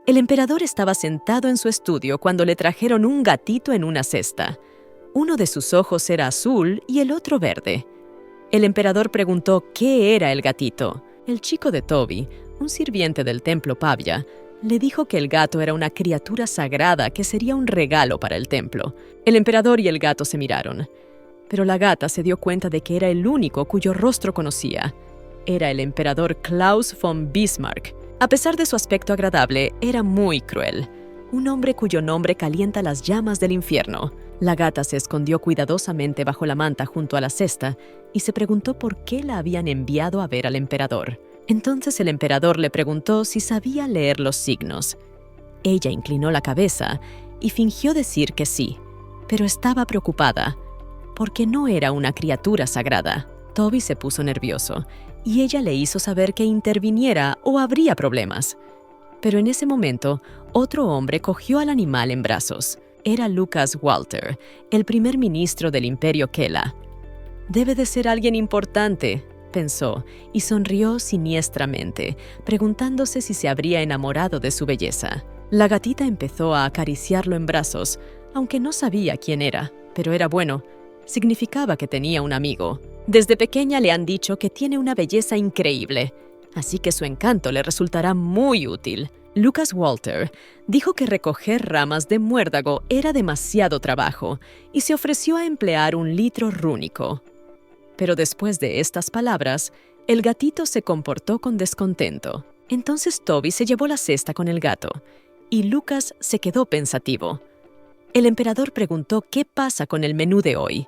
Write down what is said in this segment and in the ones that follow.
El emperador estaba sentado en su estudio cuando le trajeron un gatito en una cesta. Uno de sus ojos era azul y el otro verde. El emperador preguntó qué era el gatito. El chico de Toby, un sirviente del templo Pavia, le dijo que el gato era una criatura sagrada que sería un regalo para el templo. El emperador y el gato se miraron, pero la gata se dio cuenta de que era el único cuyo rostro conocía. Era el emperador Klaus von Bismarck. A pesar de su aspecto agradable, era muy cruel. Un hombre cuyo nombre calienta las llamas del infierno. La gata se escondió cuidadosamente bajo la manta junto a la cesta y se preguntó por qué la habían enviado a ver al emperador. Entonces el emperador le preguntó si sabía leer los signos. Ella inclinó la cabeza y fingió decir que sí, pero estaba preocupada, porque no era una criatura sagrada. Toby se puso nervioso y ella le hizo saber que interviniera o habría problemas. Pero en ese momento, otro hombre cogió al animal en brazos. Era Lucas Walter, el primer ministro del Imperio Kela. «Debe de ser alguien importante», pensó, y sonrió siniestramente, preguntándose si se habría enamorado de su belleza. La gatita empezó a acariciarlo en brazos, aunque no sabía quién era, pero era bueno. Significaba que tenía un amigo. Desde pequeña le han dicho que tiene una belleza increíble, así que su encanto le resultará muy útil. Lucas Walter dijo que recoger ramas de muérdago era demasiado trabajo y se ofreció a emplear un litro rúnico. Pero después de estas palabras, el gatito se comportó con descontento. Entonces Toby se llevó la cesta con el gato y Lucas se quedó pensativo. El emperador preguntó qué pasa con el menú de hoy.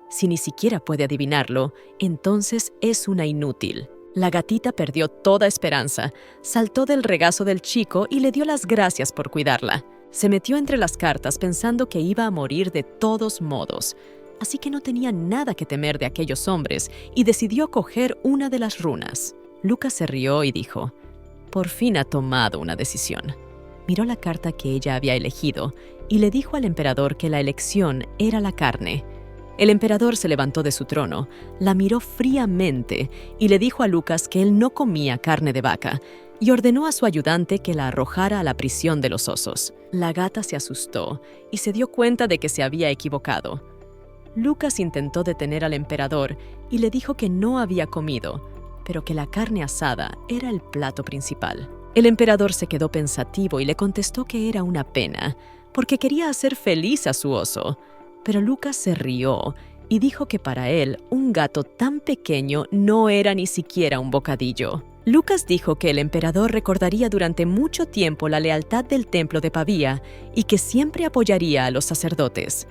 Si ni siquiera puede adivinarlo, entonces es una inútil. La gatita perdió toda esperanza, saltó del regazo del chico y le dio las gracias por cuidarla. Se metió entre las cartas pensando que iba a morir de todos modos, así que no tenía nada que temer de aquellos hombres y decidió coger una de las runas. Lucas se rió y dijo, «Por fin ha tomado una decisión». Miró la carta que ella había elegido y le dijo al emperador que la elección era la carne. El emperador se levantó de su trono, la miró fríamente y le dijo a Lucas que él no comía carne de vaca y ordenó a su ayudante que la arrojara a la prisión de los osos. La gata se asustó y se dio cuenta de que se había equivocado. Lucas intentó detener al emperador y le dijo que no había comido, pero que la carne asada era el plato principal. El emperador se quedó pensativo y le contestó que era una pena, porque quería hacer feliz a su oso. Pero Lucas se rió y dijo que para él un gato tan pequeño no era ni siquiera un bocadillo. Lucas dijo que el emperador recordaría durante mucho tiempo la lealtad del templo de Pavía y que siempre apoyaría a los sacerdotes.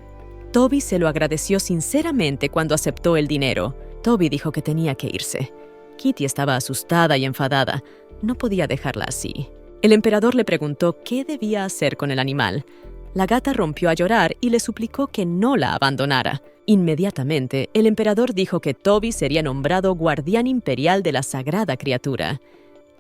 Toby se lo agradeció sinceramente cuando aceptó el dinero. Toby dijo que tenía que irse. Kitty estaba asustada y enfadada. No podía dejarla así. El emperador le preguntó qué debía hacer con el animal. La gata rompió a llorar y le suplicó que no la abandonara. Inmediatamente, el emperador dijo que Toby sería nombrado guardián imperial de la sagrada criatura.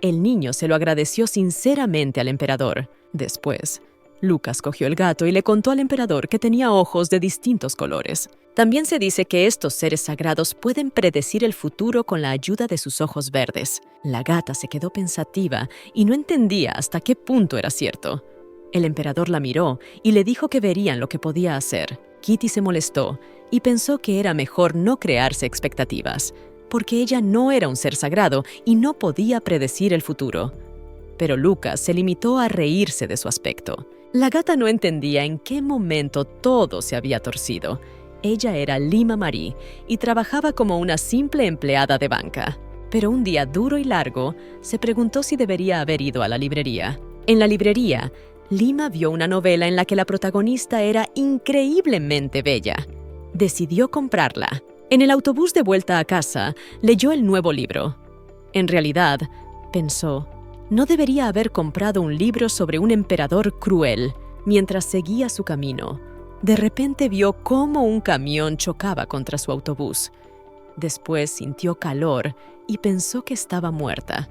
El niño se lo agradeció sinceramente al emperador. Después, Lucas cogió el gato y le contó al emperador que tenía ojos de distintos colores. También se dice que estos seres sagrados pueden predecir el futuro con la ayuda de sus ojos verdes. La gata se quedó pensativa y no entendía hasta qué punto era cierto. El emperador la miró y le dijo que verían lo que podía hacer. Kitty se molestó y pensó que era mejor no crearse expectativas, porque ella no era un ser sagrado y no podía predecir el futuro. Pero Lucas se limitó a reírse de su aspecto. La gata no entendía en qué momento todo se había torcido. Ella era Lima Marie y trabajaba como una simple empleada de banca. Pero un día duro y largo, se preguntó si debería haber ido a la librería. En la librería, Lima vio una novela en la que la protagonista era increíblemente bella. Decidió comprarla. En el autobús de vuelta a casa, leyó el nuevo libro. En realidad, pensó, no debería haber comprado un libro sobre un emperador cruel. Mientras seguía su camino, de repente vio cómo un camión chocaba contra su autobús. Después sintió calor y pensó que estaba muerta.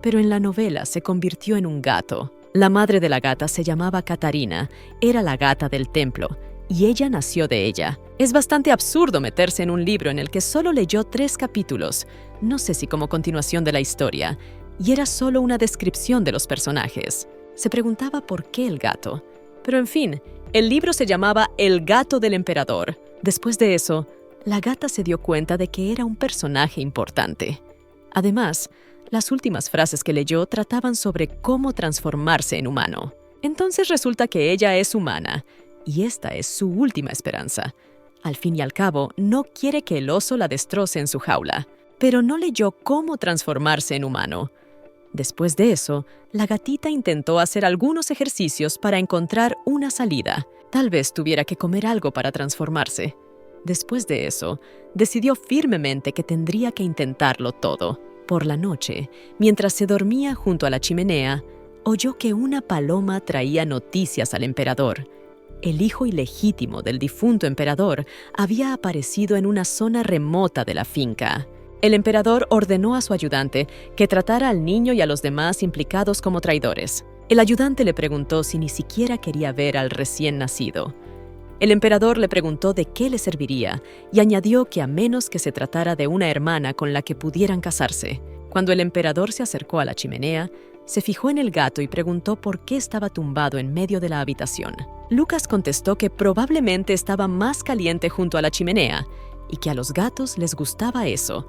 Pero en la novela se convirtió en un gato. La madre de la gata se llamaba Catarina, era la gata del templo, y ella nació de ella. Es bastante absurdo meterse en un libro en el que solo leyó 3 capítulos, no sé si como continuación de la historia, y era solo una descripción de los personajes. Se preguntaba por qué el gato. Pero en fin, el libro se llamaba El gato del emperador. Después de eso, la gata se dio cuenta de que era un personaje importante. Además, las últimas frases que leyó trataban sobre cómo transformarse en humano. Entonces resulta que ella es humana, y esta es su última esperanza. Al fin y al cabo, no quiere que el oso la destroce en su jaula, pero no leyó cómo transformarse en humano. Después de eso, la gatita intentó hacer algunos ejercicios para encontrar una salida. Tal vez tuviera que comer algo para transformarse. Después de eso, decidió firmemente que tendría que intentarlo todo. Por la noche, mientras se dormía junto a la chimenea, oyó que una paloma traía noticias al emperador. El hijo ilegítimo del difunto emperador había aparecido en una zona remota de la finca. El emperador ordenó a su ayudante que tratara al niño y a los demás implicados como traidores. El ayudante le preguntó si ni siquiera quería ver al recién nacido. El emperador le preguntó de qué le serviría y añadió que a menos que se tratara de una hermana con la que pudieran casarse. Cuando el emperador se acercó a la chimenea, se fijó en el gato y preguntó por qué estaba tumbado en medio de la habitación. Lucas contestó que probablemente estaba más caliente junto a la chimenea y que a los gatos les gustaba eso.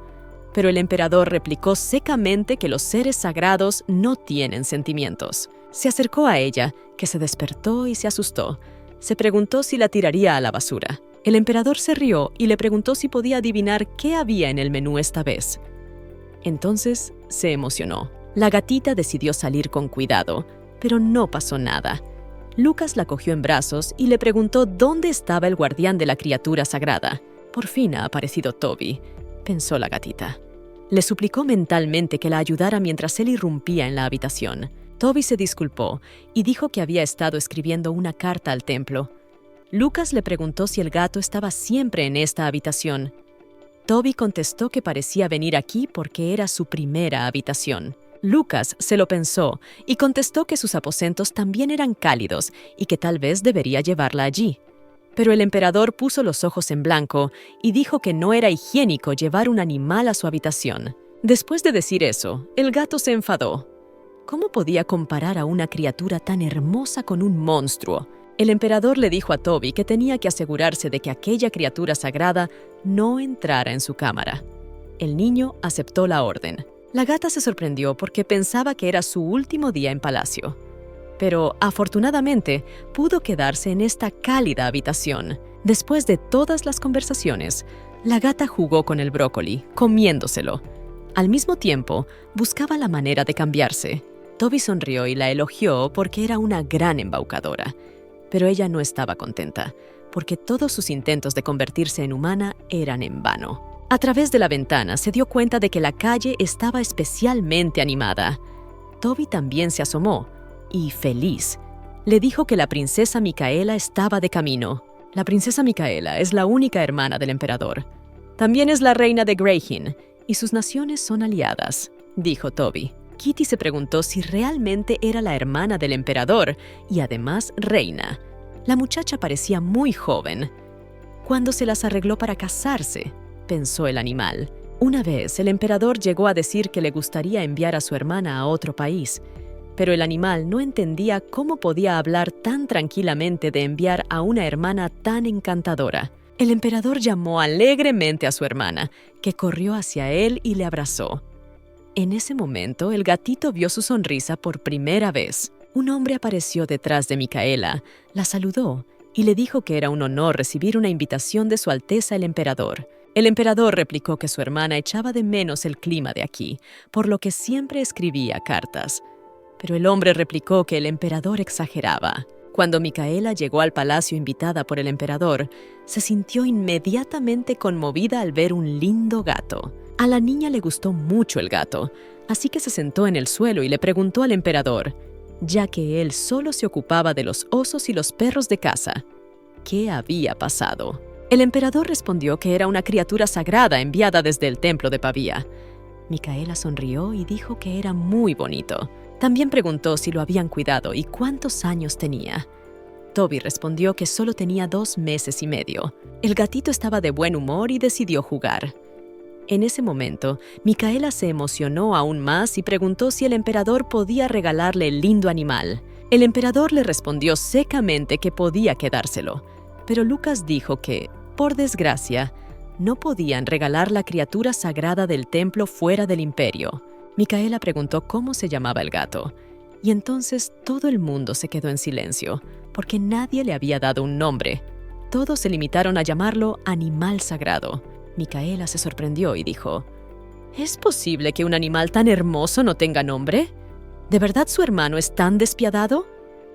Pero el emperador replicó secamente que los seres sagrados no tienen sentimientos. Se acercó a ella, que se despertó y se asustó. Se preguntó si la tiraría a la basura. El emperador se rió y le preguntó si podía adivinar qué había en el menú esta vez. Entonces se emocionó. La gatita decidió salir con cuidado, pero no pasó nada. Lucas la cogió en brazos y le preguntó dónde estaba el guardián de la criatura sagrada. Por fin ha aparecido Toby, pensó la gatita. Le suplicó mentalmente que la ayudara mientras él irrumpía en la habitación. Toby se disculpó y dijo que había estado escribiendo una carta al templo. Lucas le preguntó si el gato estaba siempre en esta habitación. Toby contestó que parecía venir aquí porque era su primera habitación. Lucas se lo pensó y contestó que sus aposentos también eran cálidos y que tal vez debería llevarla allí. Pero el emperador puso los ojos en blanco y dijo que no era higiénico llevar un animal a su habitación. Después de decir eso, el gato se enfadó. ¿Cómo podía comparar a una criatura tan hermosa con un monstruo? El emperador le dijo a Toby que tenía que asegurarse de que aquella criatura sagrada no entrara en su cámara. El niño aceptó la orden. La gata se sorprendió porque pensaba que era su último día en palacio. Pero, afortunadamente, pudo quedarse en esta cálida habitación. Después de todas las conversaciones, la gata jugó con el brócoli, comiéndoselo. Al mismo tiempo, buscaba la manera de cambiarse. Toby sonrió y la elogió porque era una gran embaucadora. Pero ella no estaba contenta, porque todos sus intentos de convertirse en humana eran en vano. A través de la ventana se dio cuenta de que la calle estaba especialmente animada. Toby también se asomó, y feliz, le dijo que la princesa Micaela estaba de camino. La princesa Micaela es la única hermana del emperador. También es la reina de Greyhin, y sus naciones son aliadas, dijo Toby. Kitty se preguntó si realmente era la hermana del emperador y además reina. La muchacha parecía muy joven. ¿Cuándo se las arregló para casarse?, pensó el animal. Una vez, el emperador llegó a decir que le gustaría enviar a su hermana a otro país, pero el animal no entendía cómo podía hablar tan tranquilamente de enviar a una hermana tan encantadora. El emperador llamó alegremente a su hermana, que corrió hacia él y le abrazó. En ese momento, el gatito vio su sonrisa por primera vez. Un hombre apareció detrás de Micaela, la saludó y le dijo que era un honor recibir una invitación de Su Alteza el Emperador. El emperador replicó que su hermana echaba de menos el clima de aquí, por lo que siempre escribía cartas. Pero el hombre replicó que el emperador exageraba. Cuando Micaela llegó al palacio invitada por el emperador, se sintió inmediatamente conmovida al ver un lindo gato. A la niña le gustó mucho el gato, así que se sentó en el suelo y le preguntó al emperador, ya que él solo se ocupaba de los osos y los perros de casa, ¿qué había pasado? El emperador respondió que era una criatura sagrada enviada desde el templo de Pavía. Micaela sonrió y dijo que era muy bonito. También preguntó si lo habían cuidado y cuántos años tenía. Toby respondió que solo tenía 2 meses y medio. El gatito estaba de buen humor y decidió jugar. En ese momento, Micaela se emocionó aún más y preguntó si el emperador podía regalarle el lindo animal. El emperador le respondió secamente que podía quedárselo, pero Lucas dijo que, por desgracia, no podían regalar la criatura sagrada del templo fuera del imperio. Micaela preguntó cómo se llamaba el gato, y entonces todo el mundo se quedó en silencio, porque nadie le había dado un nombre. Todos se limitaron a llamarlo animal sagrado. Micaela se sorprendió y dijo: ¿Es posible que un animal tan hermoso no tenga nombre? ¿De verdad su hermano es tan despiadado?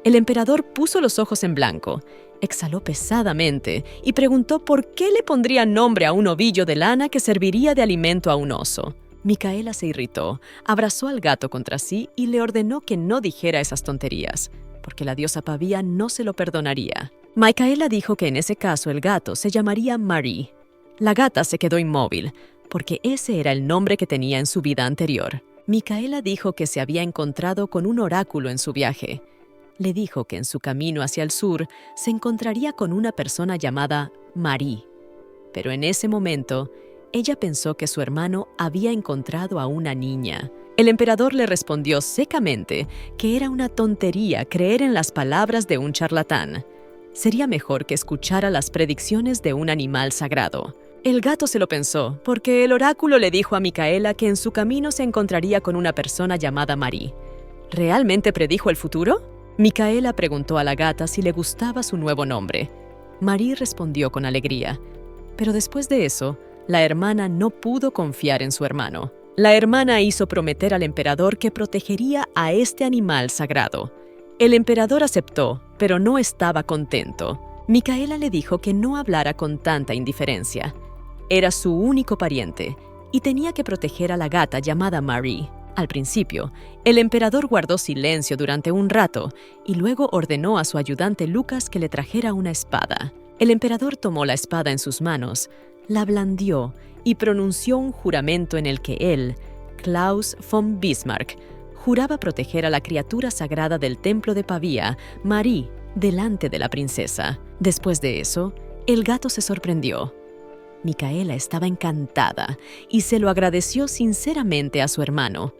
El emperador puso los ojos en blanco, exhaló pesadamente y preguntó por qué le pondría nombre a un ovillo de lana que serviría de alimento a un oso. Micaela se irritó, abrazó al gato contra sí y le ordenó que no dijera esas tonterías, porque la diosa Pavía no se lo perdonaría. Micaela dijo que en ese caso el gato se llamaría Marie. La gata se quedó inmóvil, porque ese era el nombre que tenía en su vida anterior. Micaela dijo que se había encontrado con un oráculo en su viaje. Le dijo que en su camino hacia el sur se encontraría con una persona llamada Marie. Pero en ese momento, ella pensó que su hermano había encontrado a una niña. El emperador le respondió secamente que era una tontería creer en las palabras de un charlatán. Sería mejor que escuchara las predicciones de un animal sagrado. El gato se lo pensó, porque el oráculo le dijo a Micaela que en su camino se encontraría con una persona llamada Marie. ¿Realmente predijo el futuro? Micaela preguntó a la gata si le gustaba su nuevo nombre. Marie respondió con alegría. Pero después de eso, la hermana no pudo confiar en su hermano. La hermana hizo prometer al emperador que protegería a este animal sagrado. El emperador aceptó, pero no estaba contento. Micaela le dijo que no hablara con tanta indiferencia. Era su único pariente y tenía que proteger a la gata llamada Marie. Al principio, el emperador guardó silencio durante un rato y luego ordenó a su ayudante Lucas que le trajera una espada. El emperador tomó la espada en sus manos, la blandió y pronunció un juramento en el que él, Klaus von Bismarck, juraba proteger a la criatura sagrada del templo de Pavía, Marie, delante de la princesa. Después de eso, el gato se sorprendió. Micaela estaba encantada y se lo agradeció sinceramente a su hermano.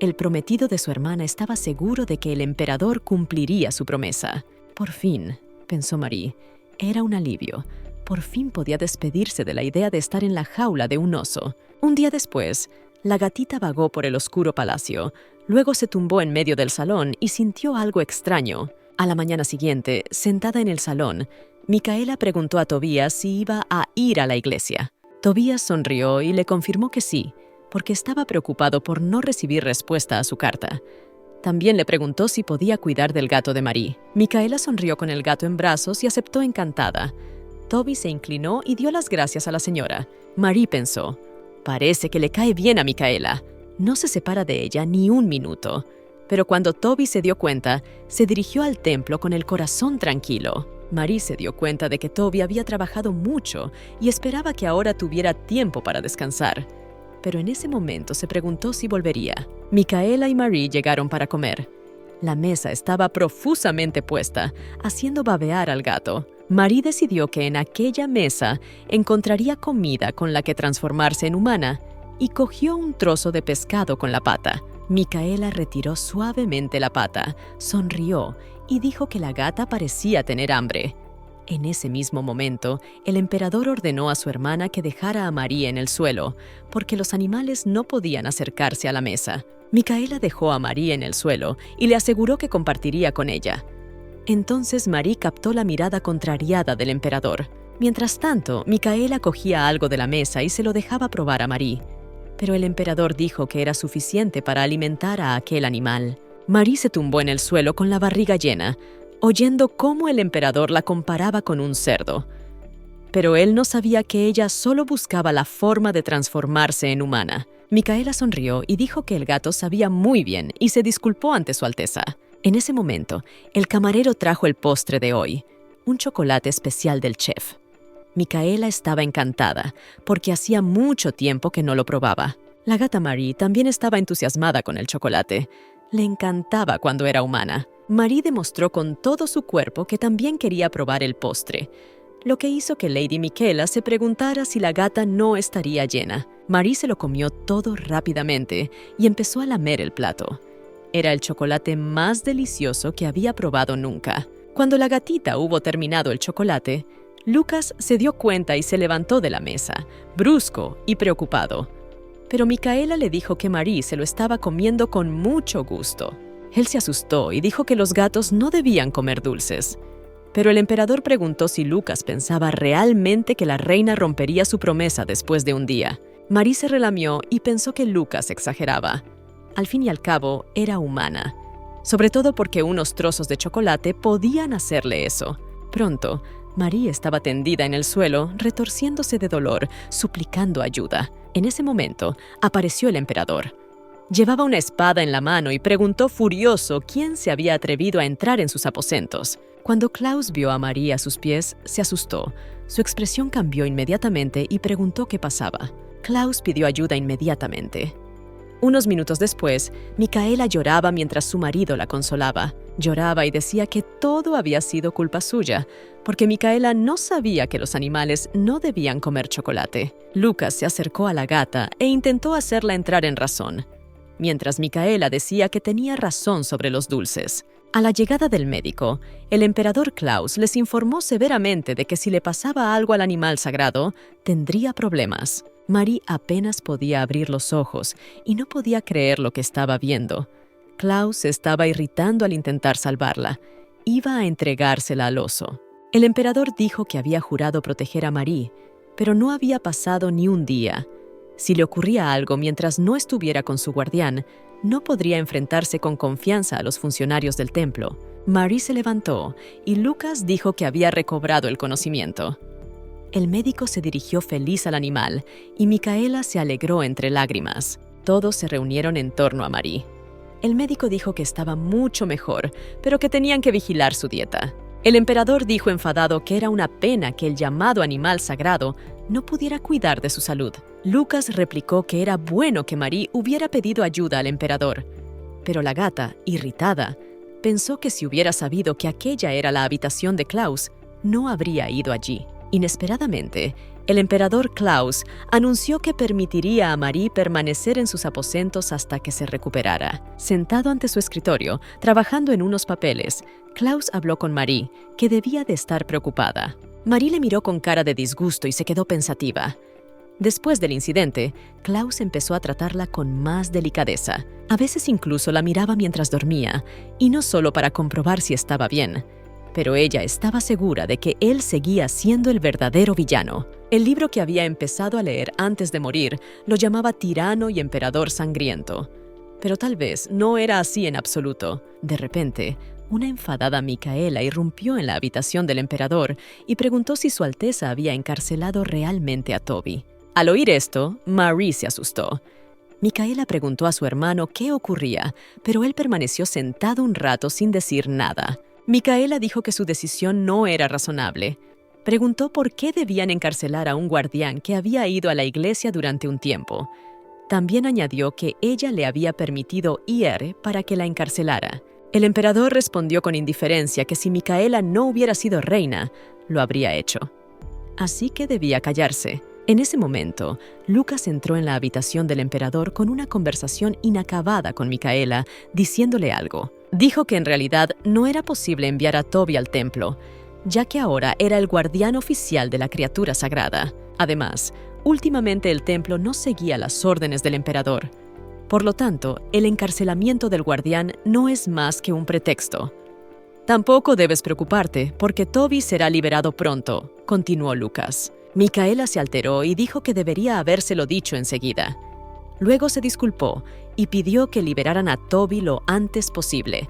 El prometido de su hermana estaba seguro de que el emperador cumpliría su promesa. Por fin, pensó Marie, era un alivio. Por fin podía despedirse de la idea de estar en la jaula de un oso. Un día después, la gatita vagó por el oscuro palacio. Luego se tumbó en medio del salón y sintió algo extraño. A la mañana siguiente, sentada en el salón, Micaela preguntó a Tobías si iba a ir a la iglesia. Tobías sonrió y le confirmó que sí, porque estaba preocupado por no recibir respuesta a su carta. También le preguntó si podía cuidar del gato de Marie. Micaela sonrió con el gato en brazos y aceptó encantada. Toby se inclinó y dio las gracias a la señora. Marie pensó: parece que le cae bien a Micaela. No se separa de ella ni un minuto. Pero cuando Toby se dio cuenta, se dirigió al templo con el corazón tranquilo. Marie se dio cuenta de que Toby había trabajado mucho y esperaba que ahora tuviera tiempo para descansar. Pero en ese momento se preguntó si volvería. Micaela y Marie llegaron para comer. La mesa estaba profusamente puesta, haciendo babear al gato. Marie decidió que en aquella mesa encontraría comida con la que transformarse en humana y cogió un trozo de pescado con la pata. Micaela retiró suavemente la pata, sonrió y dijo que la gata parecía tener hambre. En ese mismo momento, el emperador ordenó a su hermana que dejara a Marie en el suelo, porque los animales no podían acercarse a la mesa. Micaela dejó a Marie en el suelo y le aseguró que compartiría con ella. Entonces Marie captó la mirada contrariada del emperador. Mientras tanto, Micaela cogía algo de la mesa y se lo dejaba probar a Marie. Pero el emperador dijo que era suficiente para alimentar a aquel animal. Marie se tumbó en el suelo con la barriga llena, oyendo cómo el emperador la comparaba con un cerdo. Pero él no sabía que ella solo buscaba la forma de transformarse en humana. Micaela sonrió y dijo que el gato sabía muy bien y se disculpó ante su alteza. En ese momento, el camarero trajo el postre de hoy, un chocolate especial del chef. Micaela estaba encantada, porque hacía mucho tiempo que no lo probaba. La gata Marie también estaba entusiasmada con el chocolate. Le encantaba cuando era humana. Marie demostró con todo su cuerpo que también quería probar el postre, lo que hizo que Lady Micaela se preguntara si la gata no estaría llena. Marie se lo comió todo rápidamente y empezó a lamer el plato. Era el chocolate más delicioso que había probado nunca. Cuando la gatita hubo terminado el chocolate, Lucas se dio cuenta y se levantó de la mesa, brusco y preocupado. Pero Micaela le dijo que Marie se lo estaba comiendo con mucho gusto. Él se asustó y dijo que los gatos no debían comer dulces. Pero el emperador preguntó si Lucas pensaba realmente que la reina rompería su promesa después de un día. Marie se relamió y pensó que Lucas exageraba. Al fin y al cabo, era humana. Sobre todo porque unos trozos de chocolate podían hacerle eso. Pronto, Marie estaba tendida en el suelo, retorciéndose de dolor, suplicando ayuda. En ese momento, apareció el emperador. Llevaba una espada en la mano y preguntó furioso quién se había atrevido a entrar en sus aposentos. Cuando Klaus vio a Marie a sus pies, se asustó. Su expresión cambió inmediatamente y preguntó qué pasaba. Klaus pidió ayuda inmediatamente. Unos minutos después, Micaela lloraba mientras su marido la consolaba. Lloraba y decía que todo había sido culpa suya, porque Micaela no sabía que los animales no debían comer chocolate. Lucas se acercó a la gata e intentó hacerla entrar en razón, mientras Micaela decía que tenía razón sobre los dulces. A la llegada del médico, el emperador Klaus les informó severamente de que si le pasaba algo al animal sagrado, tendría problemas. Marie apenas podía abrir los ojos y no podía creer lo que estaba viendo. Klaus se estaba irritando al intentar salvarla. Iba a entregársela al oso. El emperador dijo que había jurado proteger a Marie, pero no había pasado ni un día. Si le ocurría algo mientras no estuviera con su guardián, no podría enfrentarse con confianza a los funcionarios del templo. Marie se levantó y Lucas dijo que había recobrado el conocimiento. El médico se dirigió feliz al animal y Micaela se alegró entre lágrimas. Todos se reunieron en torno a Marie. El médico dijo que estaba mucho mejor, pero que tenían que vigilar su dieta. El emperador dijo enfadado que era una pena que el llamado animal sagrado no pudiera cuidar de su salud. Lucas replicó que era bueno que Marie hubiera pedido ayuda al emperador. Pero la gata, irritada, pensó que si hubiera sabido que aquella era la habitación de Klaus, no habría ido allí. Inesperadamente, el emperador Klaus anunció que permitiría a Marie permanecer en sus aposentos hasta que se recuperara. Sentado ante su escritorio, trabajando en unos papeles, Klaus habló con Marie, que debía de estar preocupada. Marie le miró con cara de disgusto y se quedó pensativa. Después del incidente, Klaus empezó a tratarla con más delicadeza. A veces incluso la miraba mientras dormía, y no solo para comprobar si estaba bien. Pero ella estaba segura de que él seguía siendo el verdadero villano. El libro que había empezado a leer antes de morir lo llamaba Tirano y Emperador Sangriento. Pero tal vez no era así en absoluto. De repente, una enfadada Micaela irrumpió en la habitación del emperador y preguntó si Su Alteza había encarcelado realmente a Toby. Al oír esto, Marie se asustó. Micaela preguntó a su hermano qué ocurría, pero él permaneció sentado un rato sin decir nada. Micaela dijo que su decisión no era razonable. Preguntó por qué debían encarcelar a un guardián que había ido a la iglesia durante un tiempo. También añadió que ella le había permitido ir para que la encarcelara. El emperador respondió con indiferencia que si Micaela no hubiera sido reina, lo habría hecho. Así que debía callarse. En ese momento, Lucas entró en la habitación del emperador con una conversación inacabada con Micaela, diciéndole algo. Dijo que en realidad no era posible enviar a Toby al templo, ya que ahora era el guardián oficial de la criatura sagrada. Además, últimamente el templo no seguía las órdenes del emperador. Por lo tanto, el encarcelamiento del guardián no es más que un pretexto. Tampoco debes preocuparte, porque Toby será liberado pronto, continuó Lucas. Micaela se alteró y dijo que debería habérselo dicho enseguida. Luego se disculpó y pidió que liberaran a Toby lo antes posible.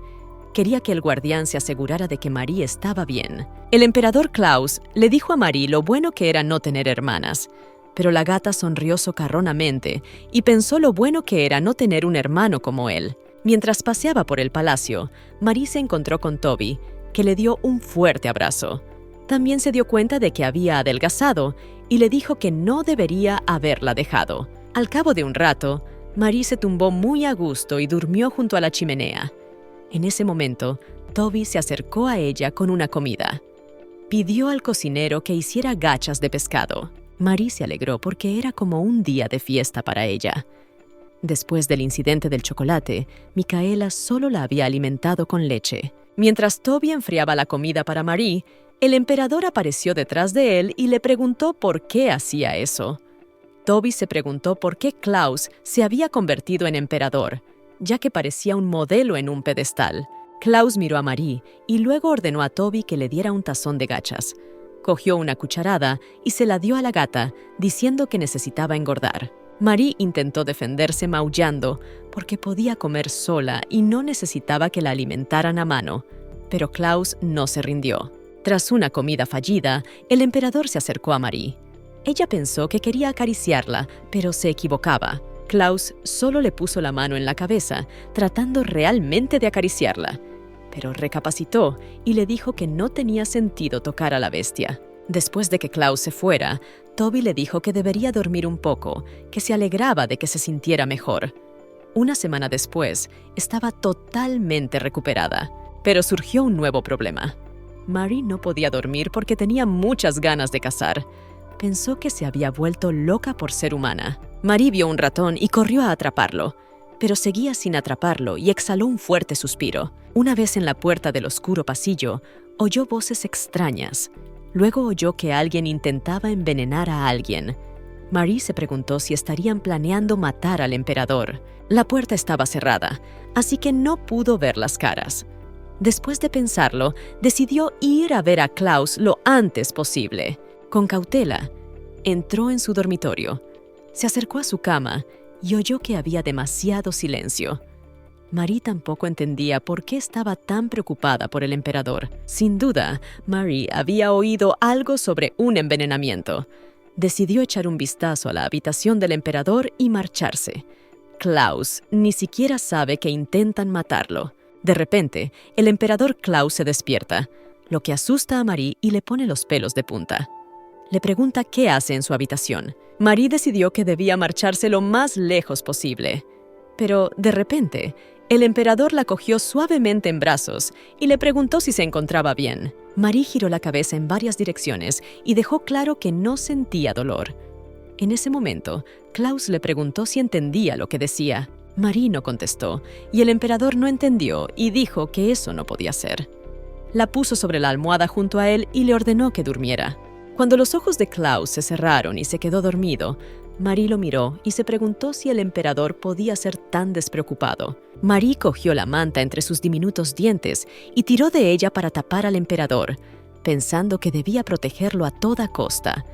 Quería que el guardián se asegurara de que Marie estaba bien. El emperador Klaus le dijo a Marie lo bueno que era no tener hermanas, pero la gata sonrió socarronamente y pensó lo bueno que era no tener un hermano como él. Mientras paseaba por el palacio, Marie se encontró con Toby, que le dio un fuerte abrazo. También se dio cuenta de que había adelgazado y le dijo que no debería haberla dejado. Al cabo de un rato, Marie se tumbó muy a gusto y durmió junto a la chimenea. En ese momento, Toby se acercó a ella con una comida. Pidió al cocinero que hiciera gachas de pescado. Marie se alegró porque era como un día de fiesta para ella. Después del incidente del chocolate, Micaela solo la había alimentado con leche. Mientras Toby enfriaba la comida para Marie, el emperador apareció detrás de él y le preguntó por qué hacía eso. Toby se preguntó por qué Klaus se había convertido en emperador, ya que parecía un modelo en un pedestal. Klaus miró a Marie y luego ordenó a Toby que le diera un tazón de gachas. Cogió una cucharada y se la dio a la gata, diciendo que necesitaba engordar. Marie intentó defenderse maullando porque podía comer sola y no necesitaba que la alimentaran a mano, pero Klaus no se rindió. Tras una comida fallida, el emperador se acercó a Marie. Ella pensó que quería acariciarla, pero se equivocaba. Klaus solo le puso la mano en la cabeza, tratando realmente de acariciarla, pero recapacitó y le dijo que no tenía sentido tocar a la bestia. Después de que Klaus se fuera, Toby le dijo que debería dormir un poco, que se alegraba de que se sintiera mejor. Una semana después, estaba totalmente recuperada, pero surgió un nuevo problema. Marie no podía dormir porque tenía muchas ganas de cazar. Pensó que se había vuelto loca por ser humana. Marie vio un ratón y corrió a atraparlo, pero seguía sin atraparlo y exhaló un fuerte suspiro. Una vez en la puerta del oscuro pasillo, oyó voces extrañas. Luego oyó que alguien intentaba envenenar a alguien. Marie se preguntó si estarían planeando matar al emperador. La puerta estaba cerrada, así que no pudo ver las caras. Después de pensarlo, decidió ir a ver a Klaus lo antes posible. Con cautela, entró en su dormitorio. Se acercó a su cama y oyó que había demasiado silencio. Marie tampoco entendía por qué estaba tan preocupada por el emperador. Sin duda, Marie había oído algo sobre un envenenamiento. Decidió echar un vistazo a la habitación del emperador y marcharse. Klaus ni siquiera sabe que intentan matarlo. De repente, el emperador Klaus se despierta, lo que asusta a Marie y le pone los pelos de punta. Le pregunta qué hace en su habitación. Marie decidió que debía marcharse lo más lejos posible. Pero, de repente, el emperador la cogió suavemente en brazos y le preguntó si se encontraba bien. Marie giró la cabeza en varias direcciones y dejó claro que no sentía dolor. En ese momento, Klaus le preguntó si entendía lo que decía. Marie no contestó, y el emperador no entendió y dijo que eso no podía ser. La puso sobre la almohada junto a él y le ordenó que durmiera. Cuando los ojos de Klaus se cerraron y se quedó dormido, Marie lo miró y se preguntó si el emperador podía ser tan despreocupado. Marie cogió la manta entre sus diminutos dientes y tiró de ella para tapar al emperador, pensando que debía protegerlo a toda costa.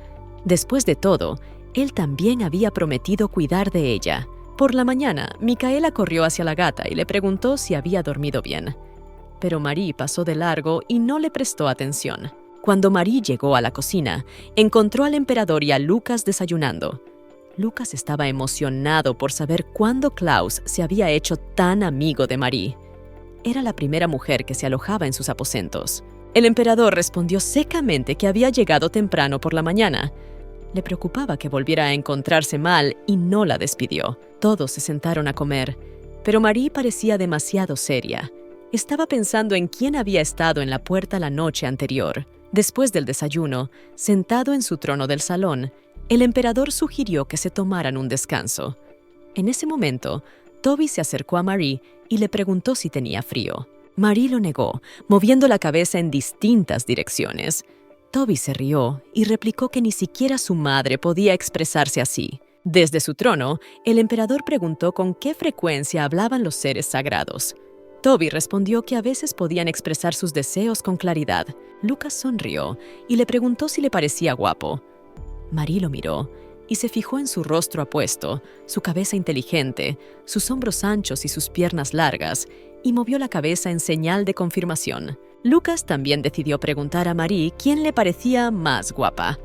Después de todo, él también había prometido cuidar de ella. Por la mañana, Micaela corrió hacia la gata y le preguntó si había dormido bien. Pero Marie pasó de largo y no le prestó atención. Cuando Marie llegó a la cocina, encontró al emperador y a Lucas desayunando. Lucas estaba emocionado por saber cuándo Klaus se había hecho tan amigo de Marie. Era la primera mujer que se alojaba en sus aposentos. El emperador respondió secamente que había llegado temprano por la mañana. Le preocupaba que volviera a encontrarse mal y no la despidió. Todos se sentaron a comer, pero Marie parecía demasiado seria. Estaba pensando en quién había estado en la puerta la noche anterior. Después del desayuno, sentado en su trono del salón, el emperador sugirió que se tomaran un descanso. En ese momento, Toby se acercó a Marie y le preguntó si tenía frío. Marie lo negó, moviendo la cabeza en distintas direcciones. Toby se rió y replicó que ni siquiera su madre podía expresarse así. Desde su trono, el emperador preguntó con qué frecuencia hablaban los seres sagrados. Toby respondió que a veces podían expresar sus deseos con claridad. Lucas sonrió y le preguntó si le parecía guapo. Marie lo miró y se fijó en su rostro apuesto, su cabeza inteligente, sus hombros anchos y sus piernas largas, y movió la cabeza en señal de confirmación. Lucas también decidió preguntar a Marie quién le parecía más guapa.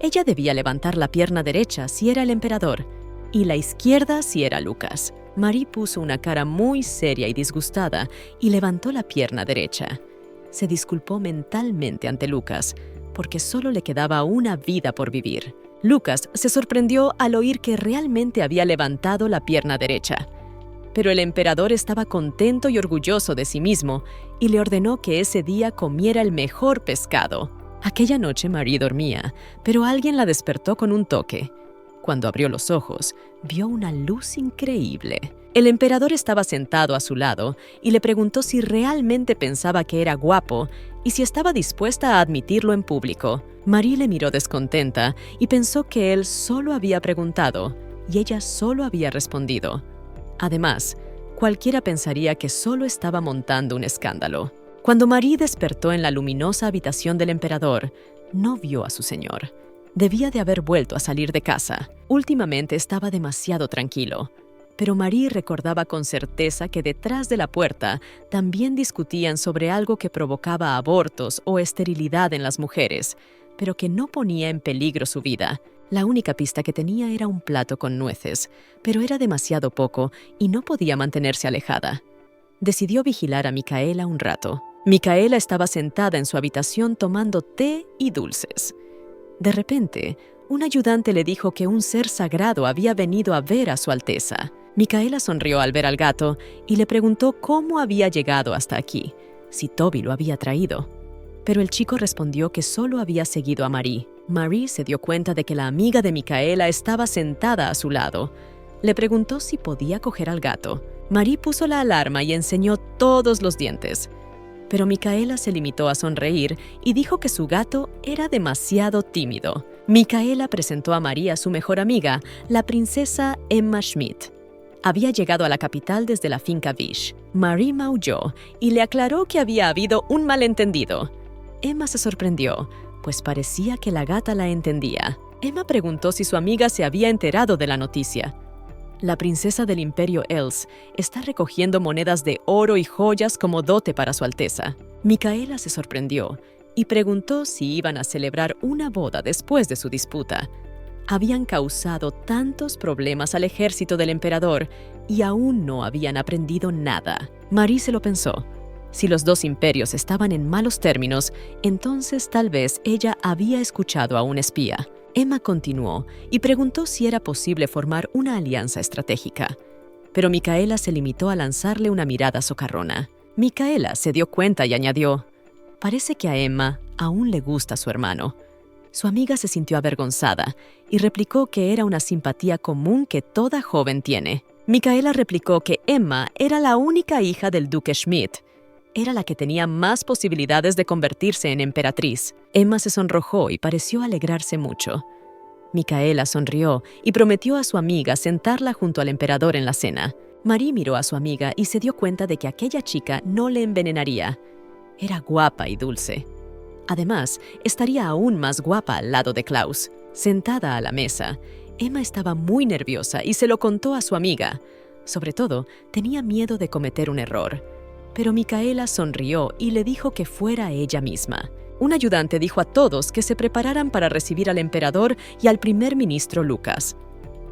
Ella debía levantar la pierna derecha si era el emperador, y la izquierda si era Lucas. Marie puso una cara muy seria y disgustada y levantó la pierna derecha. Se disculpó mentalmente ante Lucas, porque solo le quedaba una vida por vivir. Lucas se sorprendió al oír que realmente había levantado la pierna derecha. Pero el emperador estaba contento y orgulloso de sí mismo y le ordenó que ese día comiera el mejor pescado. Aquella noche Marie dormía, pero alguien la despertó con un toque. Cuando abrió los ojos, vio una luz increíble. El emperador estaba sentado a su lado y le preguntó si realmente pensaba que era guapo y si estaba dispuesta a admitirlo en público. Marie le miró descontenta y pensó que él solo había preguntado y ella solo había respondido. Además, cualquiera pensaría que solo estaba montando un escándalo. Cuando Marie despertó en la luminosa habitación del emperador, no vio a su señor. Debía de haber vuelto a salir de casa. Últimamente estaba demasiado tranquilo. Pero Marie recordaba con certeza que detrás de la puerta también discutían sobre algo que provocaba abortos o esterilidad en las mujeres, pero que no ponía en peligro su vida. La única pista que tenía era un plato con nueces, pero era demasiado poco y no podía mantenerse alejada. Decidió vigilar a Micaela un rato. Micaela estaba sentada en su habitación tomando té y dulces. De repente, un ayudante le dijo que un ser sagrado había venido a ver a su Alteza. Micaela sonrió al ver al gato y le preguntó cómo había llegado hasta aquí, si Toby lo había traído. Pero el chico respondió que solo había seguido a Marie. Marie se dio cuenta de que la amiga de Micaela estaba sentada a su lado. Le preguntó si podía coger al gato. Marie puso la alarma y enseñó todos los dientes. Pero Micaela se limitó a sonreír y dijo que su gato era demasiado tímido. Micaela presentó a Marie a su mejor amiga, la princesa Emma Schmidt. Había llegado a la capital desde la finca Vish. Marie maulló y le aclaró que había habido un malentendido. Emma se sorprendió, pues parecía que la gata la entendía. Emma preguntó si su amiga se había enterado de la noticia. La princesa del Imperio Els está recogiendo monedas de oro y joyas como dote para su Alteza. Micaela se sorprendió y preguntó si iban a celebrar una boda después de su disputa. Habían causado tantos problemas al ejército del emperador y aún no habían aprendido nada. Marie se lo pensó. Si los dos imperios estaban en malos términos, entonces tal vez ella había escuchado a un espía. Emma continuó y preguntó si era posible formar una alianza estratégica. Pero Micaela se limitó a lanzarle una mirada socarrona. Micaela se dio cuenta y añadió: «Parece que a Emma aún le gusta su hermano». Su amiga se sintió avergonzada y replicó que era una simpatía común que toda joven tiene. Micaela replicó que Emma era la única hija del duque Schmidt. Era la que tenía más posibilidades de convertirse en emperatriz. Emma se sonrojó y pareció alegrarse mucho. Micaela sonrió y prometió a su amiga sentarla junto al emperador en la cena. Marie miró a su amiga y se dio cuenta de que aquella chica no le envenenaría. Era guapa y dulce. Además, estaría aún más guapa al lado de Klaus. Sentada a la mesa, Emma estaba muy nerviosa y se lo contó a su amiga. Sobre todo, tenía miedo de cometer un error. Pero Micaela sonrió y le dijo que fuera ella misma. Un ayudante dijo a todos que se prepararan para recibir al emperador y al primer ministro Lucas.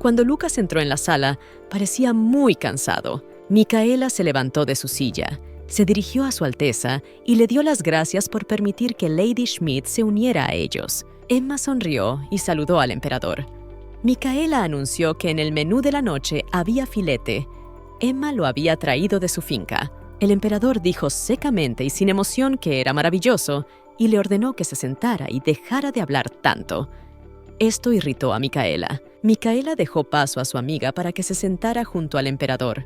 Cuando Lucas entró en la sala, parecía muy cansado. Micaela se levantó de su silla, se dirigió a su Alteza y le dio las gracias por permitir que Lady Schmidt se uniera a ellos. Emma sonrió y saludó al emperador. Micaela anunció que en el menú de la noche había filete. Emma lo había traído de su finca. El emperador dijo secamente y sin emoción que era maravilloso y le ordenó que se sentara y dejara de hablar tanto. Esto irritó a Micaela. Micaela dejó paso a su amiga para que se sentara junto al emperador.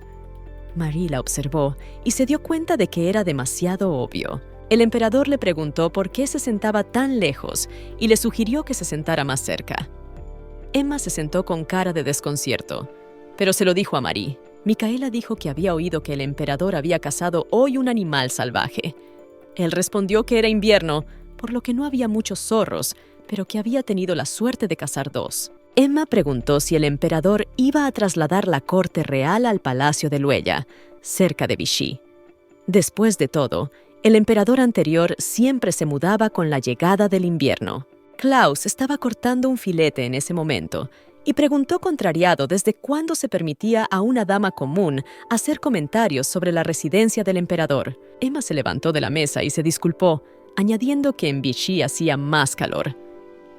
Marie la observó y se dio cuenta de que era demasiado obvio. El emperador le preguntó por qué se sentaba tan lejos y le sugirió que se sentara más cerca. Emma se sentó con cara de desconcierto, pero se lo dijo a Marie. Micaela dijo que había oído que el emperador había cazado hoy un animal salvaje. Él respondió que era invierno, por lo que no había muchos zorros, pero que había tenido la suerte de cazar 2. Emma preguntó si el emperador iba a trasladar la corte real al palacio de Luella, cerca de Vichy. Después de todo, el emperador anterior siempre se mudaba con la llegada del invierno. Klaus estaba cortando un filete en ese momento y preguntó contrariado desde cuándo se permitía a una dama común hacer comentarios sobre la residencia del emperador. Emma se levantó de la mesa y se disculpó, añadiendo que en Vichy hacía más calor.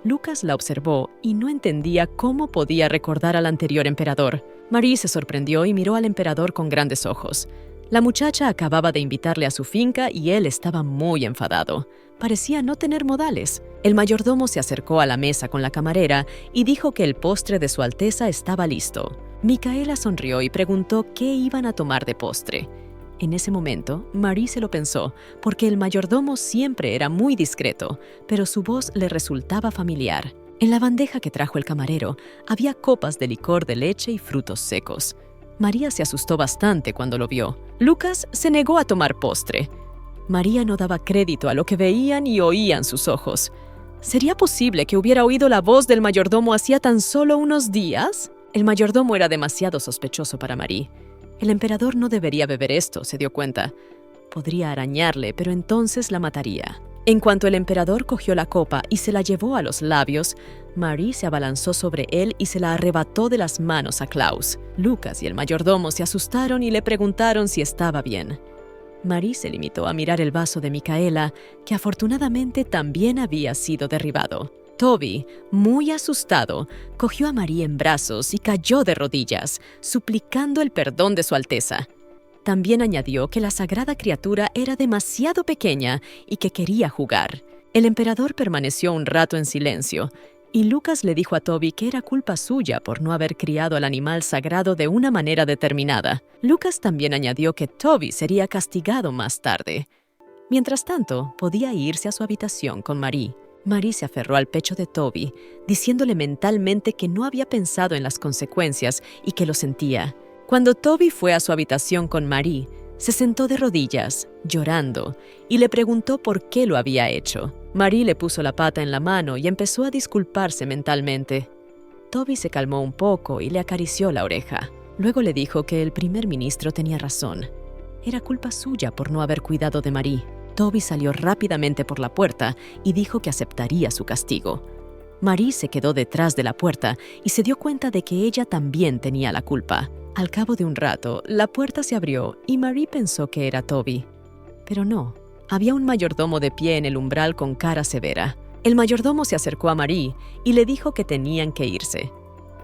Lucas la observó y no entendía cómo podía recordar al anterior emperador. Marie se sorprendió y miró al emperador con grandes ojos. La muchacha acababa de invitarle a su finca y él estaba muy enfadado. Parecía no tener modales. El mayordomo se acercó a la mesa con la camarera y dijo que el postre de su Alteza estaba listo. Micaela sonrió y preguntó qué iban a tomar de postre. En ese momento, Marie se lo pensó, porque el mayordomo siempre era muy discreto, pero su voz le resultaba familiar. En la bandeja que trajo el camarero había copas de licor de leche y frutos secos. María se asustó bastante cuando lo vio. Lucas se negó a tomar postre. María no daba crédito a lo que veían y oían sus ojos. ¿Sería posible que hubiera oído la voz del mayordomo hacía tan solo unos días? El mayordomo era demasiado sospechoso para Marie. El emperador no debería beber esto, se dio cuenta. Podría arañarle, pero entonces la mataría. En cuanto el emperador cogió la copa y se la llevó a los labios, Marie se abalanzó sobre él y se la arrebató de las manos a Klaus. Lucas y el mayordomo se asustaron y le preguntaron si estaba bien. Marie se limitó a mirar el vaso de Micaela, que afortunadamente también había sido derribado. Toby, muy asustado, cogió a Marie en brazos y cayó de rodillas, suplicando el perdón de su Alteza. También añadió que la sagrada criatura era demasiado pequeña y que quería jugar. El emperador permaneció un rato en silencio, y Lucas le dijo a Toby que era culpa suya por no haber criado al animal sagrado de una manera determinada. Lucas también añadió que Toby sería castigado más tarde. Mientras tanto, podía irse a su habitación con Marie. Marie se aferró al pecho de Toby, diciéndole mentalmente que no había pensado en las consecuencias y que lo sentía. Cuando Toby fue a su habitación con Marie, se sentó de rodillas, llorando, y le preguntó por qué lo había hecho. Marie le puso la pata en la mano y empezó a disculparse mentalmente. Toby se calmó un poco y le acarició la oreja. Luego le dijo que el primer ministro tenía razón. Era culpa suya por no haber cuidado de Marie. Toby salió rápidamente por la puerta y dijo que aceptaría su castigo. Marie se quedó detrás de la puerta y se dio cuenta de que ella también tenía la culpa. Al cabo de un rato, la puerta se abrió y Marie pensó que era Toby. Pero no, había un mayordomo de pie en el umbral con cara severa. El mayordomo se acercó a Marie y le dijo que tenían que irse.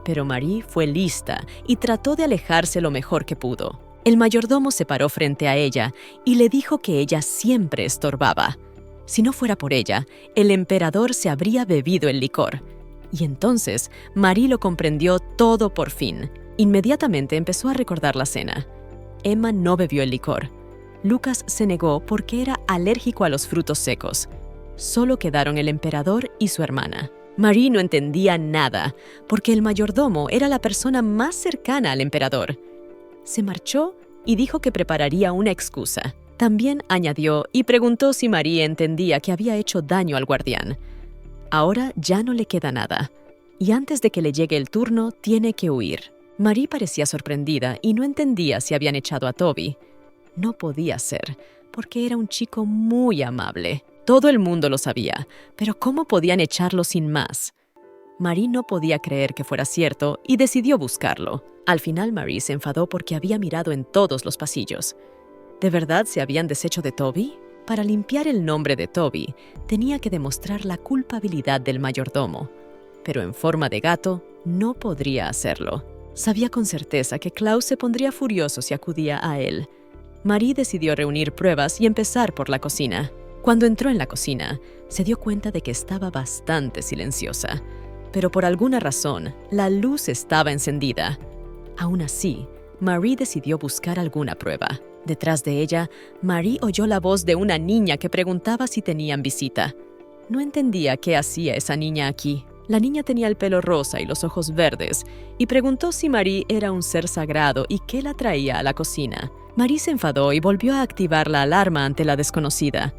Pero Marie fue lista y trató de alejarse lo mejor que pudo. El mayordomo se paró frente a ella y le dijo que ella siempre estorbaba. Si no fuera por ella, el emperador se habría bebido el licor. Y entonces Marie lo comprendió todo por fin. Inmediatamente empezó a recordar la cena. Emma no bebió el licor. Lucas se negó porque era alérgico a los frutos secos. Solo quedaron el emperador y su hermana. Marie no entendía nada, porque el mayordomo era la persona más cercana al emperador. Se marchó y dijo que prepararía una excusa. También añadió y preguntó si Marie entendía que había hecho daño al guardián. Ahora ya no le queda nada, y antes de que le llegue el turno, tiene que huir. Marie parecía sorprendida y no entendía si habían echado a Toby. No podía ser, porque era un chico muy amable. Todo el mundo lo sabía, pero ¿cómo podían echarlo sin más? Marie no podía creer que fuera cierto y decidió buscarlo. Al final Marie se enfadó porque había mirado en todos los pasillos. ¿De verdad se habían deshecho de Toby? Para limpiar el nombre de Toby, tenía que demostrar la culpabilidad del mayordomo. Pero en forma de gato, no podría hacerlo. Sabía con certeza que Klaus se pondría furioso si acudía a él. Marie decidió reunir pruebas y empezar por la cocina. Cuando entró en la cocina, se dio cuenta de que estaba bastante silenciosa. Pero por alguna razón, la luz estaba encendida. Aún así, Marie decidió buscar alguna prueba. Detrás de ella, Marie oyó la voz de una niña que preguntaba si tenían visita. No entendía qué hacía esa niña aquí. La niña tenía el pelo rosa y los ojos verdes, y preguntó si Marie era un ser sagrado y qué la traía a la cocina. Marie se enfadó y volvió a activar la alarma ante la desconocida.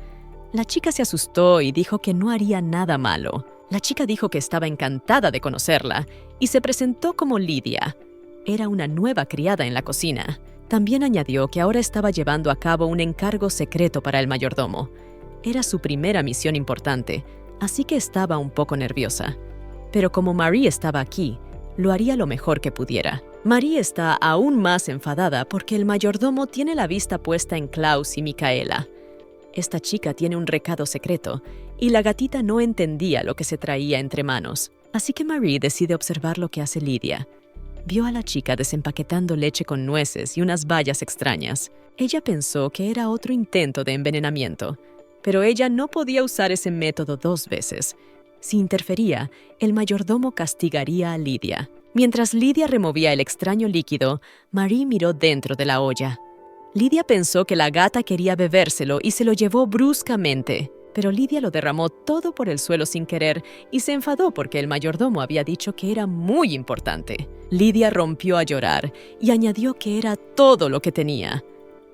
La chica se asustó y dijo que no haría nada malo. La chica dijo que estaba encantada de conocerla y se presentó como Lidia. Era una nueva criada en la cocina. También añadió que ahora estaba llevando a cabo un encargo secreto para el mayordomo. Era su primera misión importante, así que estaba un poco nerviosa. Pero como Marie estaba aquí, lo haría lo mejor que pudiera. Marie está aún más enfadada porque el mayordomo tiene la vista puesta en Klaus y Micaela. Esta chica tiene un recado secreto, y la gatita no entendía lo que se traía entre manos. Así que Marie decide observar lo que hace Lidia. Vio a la chica desempaquetando leche con nueces y unas bayas extrañas. Ella pensó que era otro intento de envenenamiento, pero ella no podía usar ese método 2 veces. Si interfería, el mayordomo castigaría a Lidia. Mientras Lidia removía el extraño líquido, Marie miró dentro de la olla. Lidia pensó que la gata quería bebérselo y se lo llevó bruscamente. Pero Lidia lo derramó todo por el suelo sin querer y se enfadó porque el mayordomo había dicho que era muy importante. Lidia rompió a llorar y añadió que era todo lo que tenía.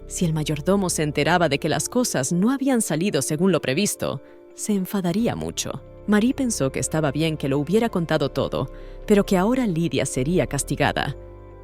Si el mayordomo se enteraba de que las cosas no habían salido según lo previsto, se enfadaría mucho. Marie pensó que estaba bien que lo hubiera contado todo, pero que ahora Lidia sería castigada.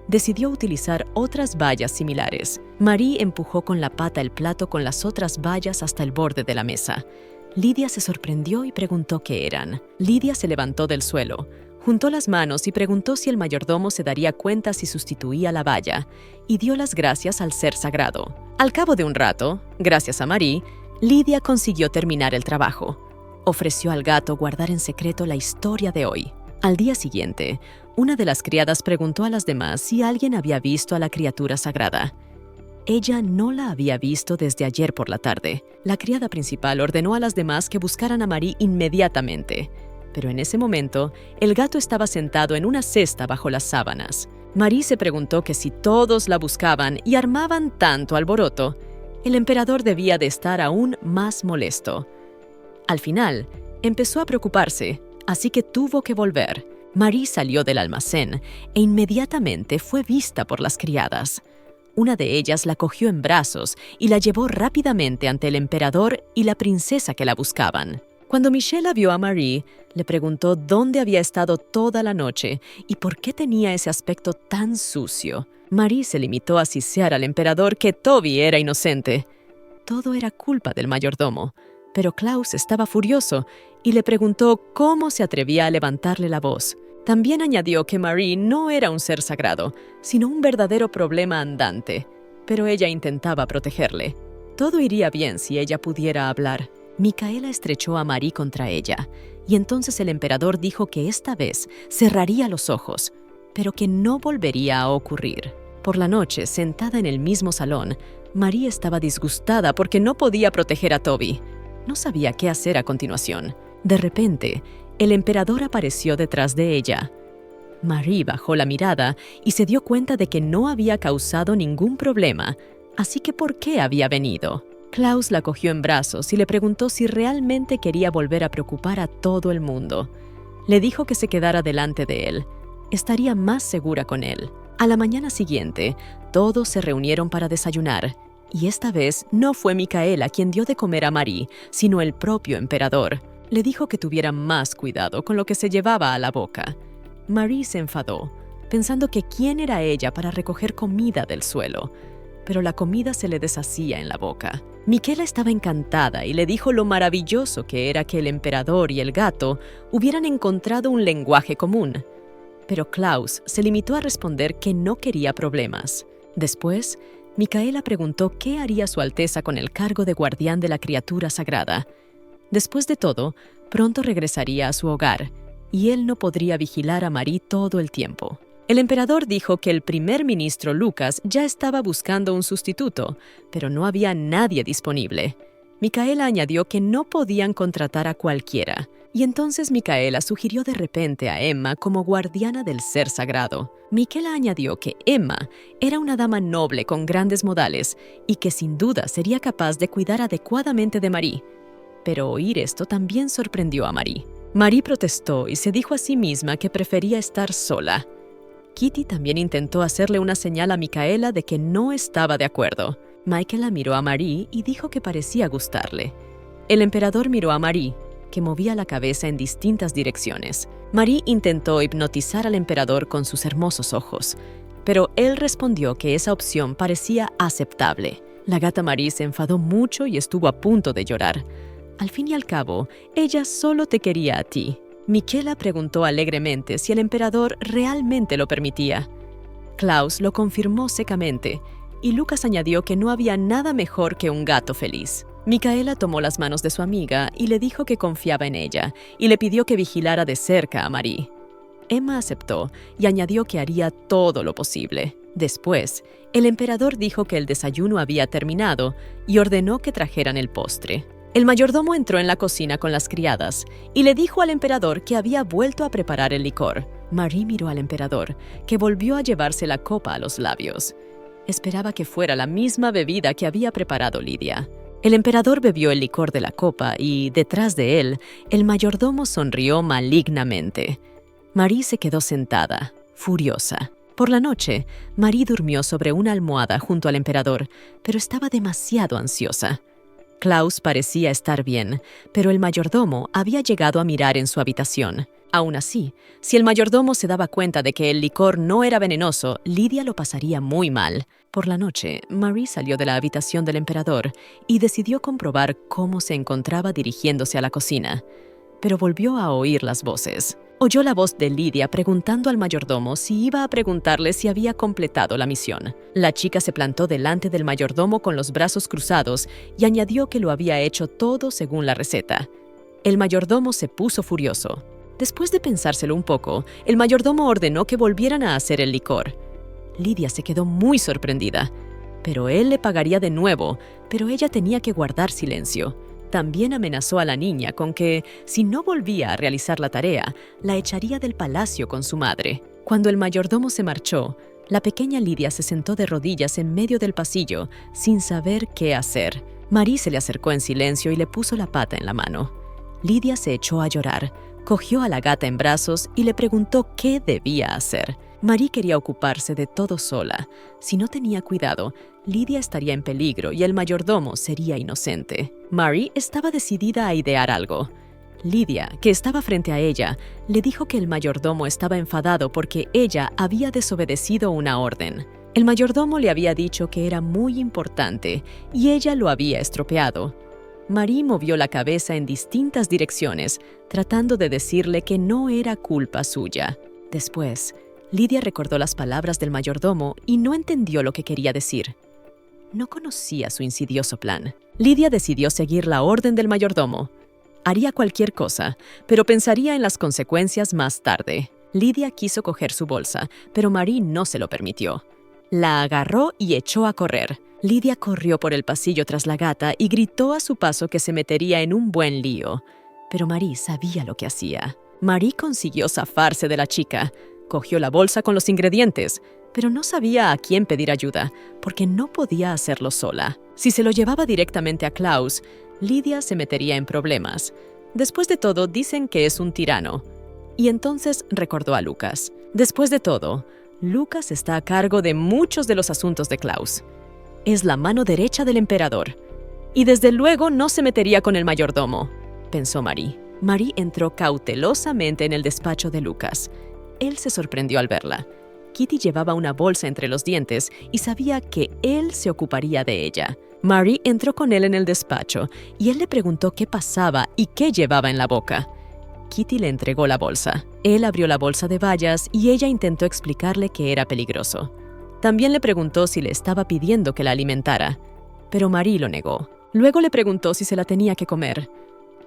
Decidió utilizar otras vallas similares. Marie empujó con la pata el plato con las otras vallas hasta el borde de la mesa. Lidia se sorprendió y preguntó qué eran. Lidia se levantó del suelo, juntó las manos y preguntó si el mayordomo se daría cuenta si sustituía la valla, y dio las gracias al ser sagrado. Al cabo de un rato, gracias a Marie, Lidia consiguió terminar el trabajo. Ofreció al gato guardar en secreto la historia de hoy. Al día siguiente, una de las criadas preguntó a las demás si alguien había visto a la criatura sagrada. Ella no la había visto desde ayer por la tarde. La criada principal ordenó a las demás que buscaran a Marie inmediatamente. Pero en ese momento, el gato estaba sentado en una cesta bajo las sábanas. Marie se preguntó que si todos la buscaban y armaban tanto alboroto, el emperador debía de estar aún más molesto. Al final, empezó a preocuparse, así que tuvo que volver. Marie salió del almacén e inmediatamente fue vista por las criadas. Una de ellas la cogió en brazos y la llevó rápidamente ante el emperador y la princesa que la buscaban. Cuando Michelle vio a Marie, le preguntó dónde había estado toda la noche y por qué tenía ese aspecto tan sucio. Marie se limitó a sisear al emperador que Toby era inocente. Todo era culpa del mayordomo, pero Klaus estaba furioso y le preguntó cómo se atrevía a levantarle la voz. También añadió que Marie no era un ser sagrado, sino un verdadero problema andante, pero ella intentaba protegerle. Todo iría bien si ella pudiera hablar. Micaela estrechó a Marie contra ella, y entonces el emperador dijo que esta vez cerraría los ojos, pero que no volvería a ocurrir. Por la noche, sentada en el mismo salón, Marie estaba disgustada porque no podía proteger a Toby. No sabía qué hacer a continuación. De repente, el emperador apareció detrás de ella. Marie bajó la mirada y se dio cuenta de que no había causado ningún problema, así que ¿por qué había venido? Klaus la cogió en brazos y le preguntó si realmente quería volver a preocupar a todo el mundo. Le dijo que se quedara delante de él. Estaría más segura con él. A la mañana siguiente, todos se reunieron para desayunar, y esta vez no fue Micaela quien dio de comer a Marie, sino el propio emperador. Le dijo que tuviera más cuidado con lo que se llevaba a la boca. Marie se enfadó, pensando que quién era ella para recoger comida del suelo, pero la comida se le deshacía en la boca. Micaela estaba encantada y le dijo lo maravilloso que era que el emperador y el gato hubieran encontrado un lenguaje común. Pero Klaus se limitó a responder que no quería problemas. Después, Micaela preguntó qué haría Su Alteza con el cargo de guardián de la criatura sagrada. Después de todo, pronto regresaría a su hogar, y él no podría vigilar a Marie todo el tiempo. El emperador dijo que el primer ministro Lucas ya estaba buscando un sustituto, pero no había nadie disponible. Micaela añadió que no podían contratar a cualquiera, y entonces Micaela sugirió de repente a Emma como guardiana del ser sagrado. Micaela añadió que Emma era una dama noble con grandes modales y que sin duda sería capaz de cuidar adecuadamente de Marie. Pero oír esto también sorprendió a Marie. Marie protestó y se dijo a sí misma que prefería estar sola. Kitty también intentó hacerle una señal a Micaela de que no estaba de acuerdo. Micaela miró a Marie y dijo que parecía gustarle. El emperador miró a Marie, que movía la cabeza en distintas direcciones. Marie intentó hipnotizar al emperador con sus hermosos ojos, pero él respondió que esa opción parecía aceptable. La gata Marie se enfadó mucho y estuvo a punto de llorar. Al fin y al cabo, ella solo te quería a ti. Micaela preguntó alegremente si el emperador realmente lo permitía. Klaus lo confirmó secamente, y Lucas añadió que no había nada mejor que un gato feliz. Micaela tomó las manos de su amiga y le dijo que confiaba en ella, y le pidió que vigilara de cerca a Marie. Emma aceptó y añadió que haría todo lo posible. Después, el emperador dijo que el desayuno había terminado y ordenó que trajeran el postre. El mayordomo entró en la cocina con las criadas y le dijo al emperador que había vuelto a preparar el licor. Marie miró al emperador, que volvió a llevarse la copa a los labios. Esperaba que fuera la misma bebida que había preparado Lidia. El emperador bebió el licor de la copa y, detrás de él, el mayordomo sonrió malignamente. Marie se quedó sentada, furiosa. Por la noche, Marie durmió sobre una almohada junto al emperador, pero estaba demasiado ansiosa. Klaus parecía estar bien, pero el mayordomo había llegado a mirar en su habitación. Aún así, si el mayordomo se daba cuenta de que el licor no era venenoso, Lidia lo pasaría muy mal. Por la noche, Marie salió de la habitación del emperador y decidió comprobar cómo se encontraba dirigiéndose a la cocina. Pero volvió a oír las voces. Oyó la voz de Lidia preguntando al mayordomo si iba a preguntarle si había completado la misión. La chica se plantó delante del mayordomo con los brazos cruzados y añadió que lo había hecho todo según la receta. El mayordomo se puso furioso. Después de pensárselo un poco, el mayordomo ordenó que volvieran a hacer el licor. Lidia se quedó muy sorprendida. Pero él le pagaría de nuevo, pero ella tenía que guardar silencio. También amenazó a la niña con que, si no volvía a realizar la tarea, la echaría del palacio con su madre. Cuando el mayordomo se marchó, la pequeña Lidia se sentó de rodillas en medio del pasillo, sin saber qué hacer. Marie se le acercó en silencio y le puso la pata en la mano. Lidia se echó a llorar, cogió a la gata en brazos y le preguntó qué debía hacer. Marie quería ocuparse de todo sola. Si no tenía cuidado, Lidia estaría en peligro y el mayordomo sería inocente. Marie estaba decidida a idear algo. Lidia, que estaba frente a ella, le dijo que el mayordomo estaba enfadado porque ella había desobedecido una orden. El mayordomo le había dicho que era muy importante y ella lo había estropeado. Marie movió la cabeza en distintas direcciones, tratando de decirle que no era culpa suya. Después, Lidia recordó las palabras del mayordomo y no entendió lo que quería decir. No conocía su insidioso plan. Lidia decidió seguir la orden del mayordomo. Haría cualquier cosa, pero pensaría en las consecuencias más tarde. Lidia quiso coger su bolsa, pero Marie no se lo permitió. La agarró y echó a correr. Lidia corrió por el pasillo tras la gata y gritó a su paso que se metería en un buen lío. Pero Marie sabía lo que hacía. Marie consiguió zafarse de la chica. Cogió la bolsa con los ingredientes, pero no sabía a quién pedir ayuda, porque no podía hacerlo sola. Si se lo llevaba directamente a Klaus, Lidia se metería en problemas. Después de todo, dicen que es un tirano. Y entonces recordó a Lucas. Después de todo, Lucas está a cargo de muchos de los asuntos de Klaus. Es la mano derecha del emperador. Y desde luego no se metería con el mayordomo, pensó Marie. Marie entró cautelosamente en el despacho de Lucas. Él se sorprendió al verla. Kitty llevaba una bolsa entre los dientes y sabía que él se ocuparía de ella. Marie entró con él en el despacho y él le preguntó qué pasaba y qué llevaba en la boca. Kitty le entregó la bolsa. Él abrió la bolsa de bayas y ella intentó explicarle que era peligroso. También le preguntó si le estaba pidiendo que la alimentara, pero Marie lo negó. Luego le preguntó si se la tenía que comer.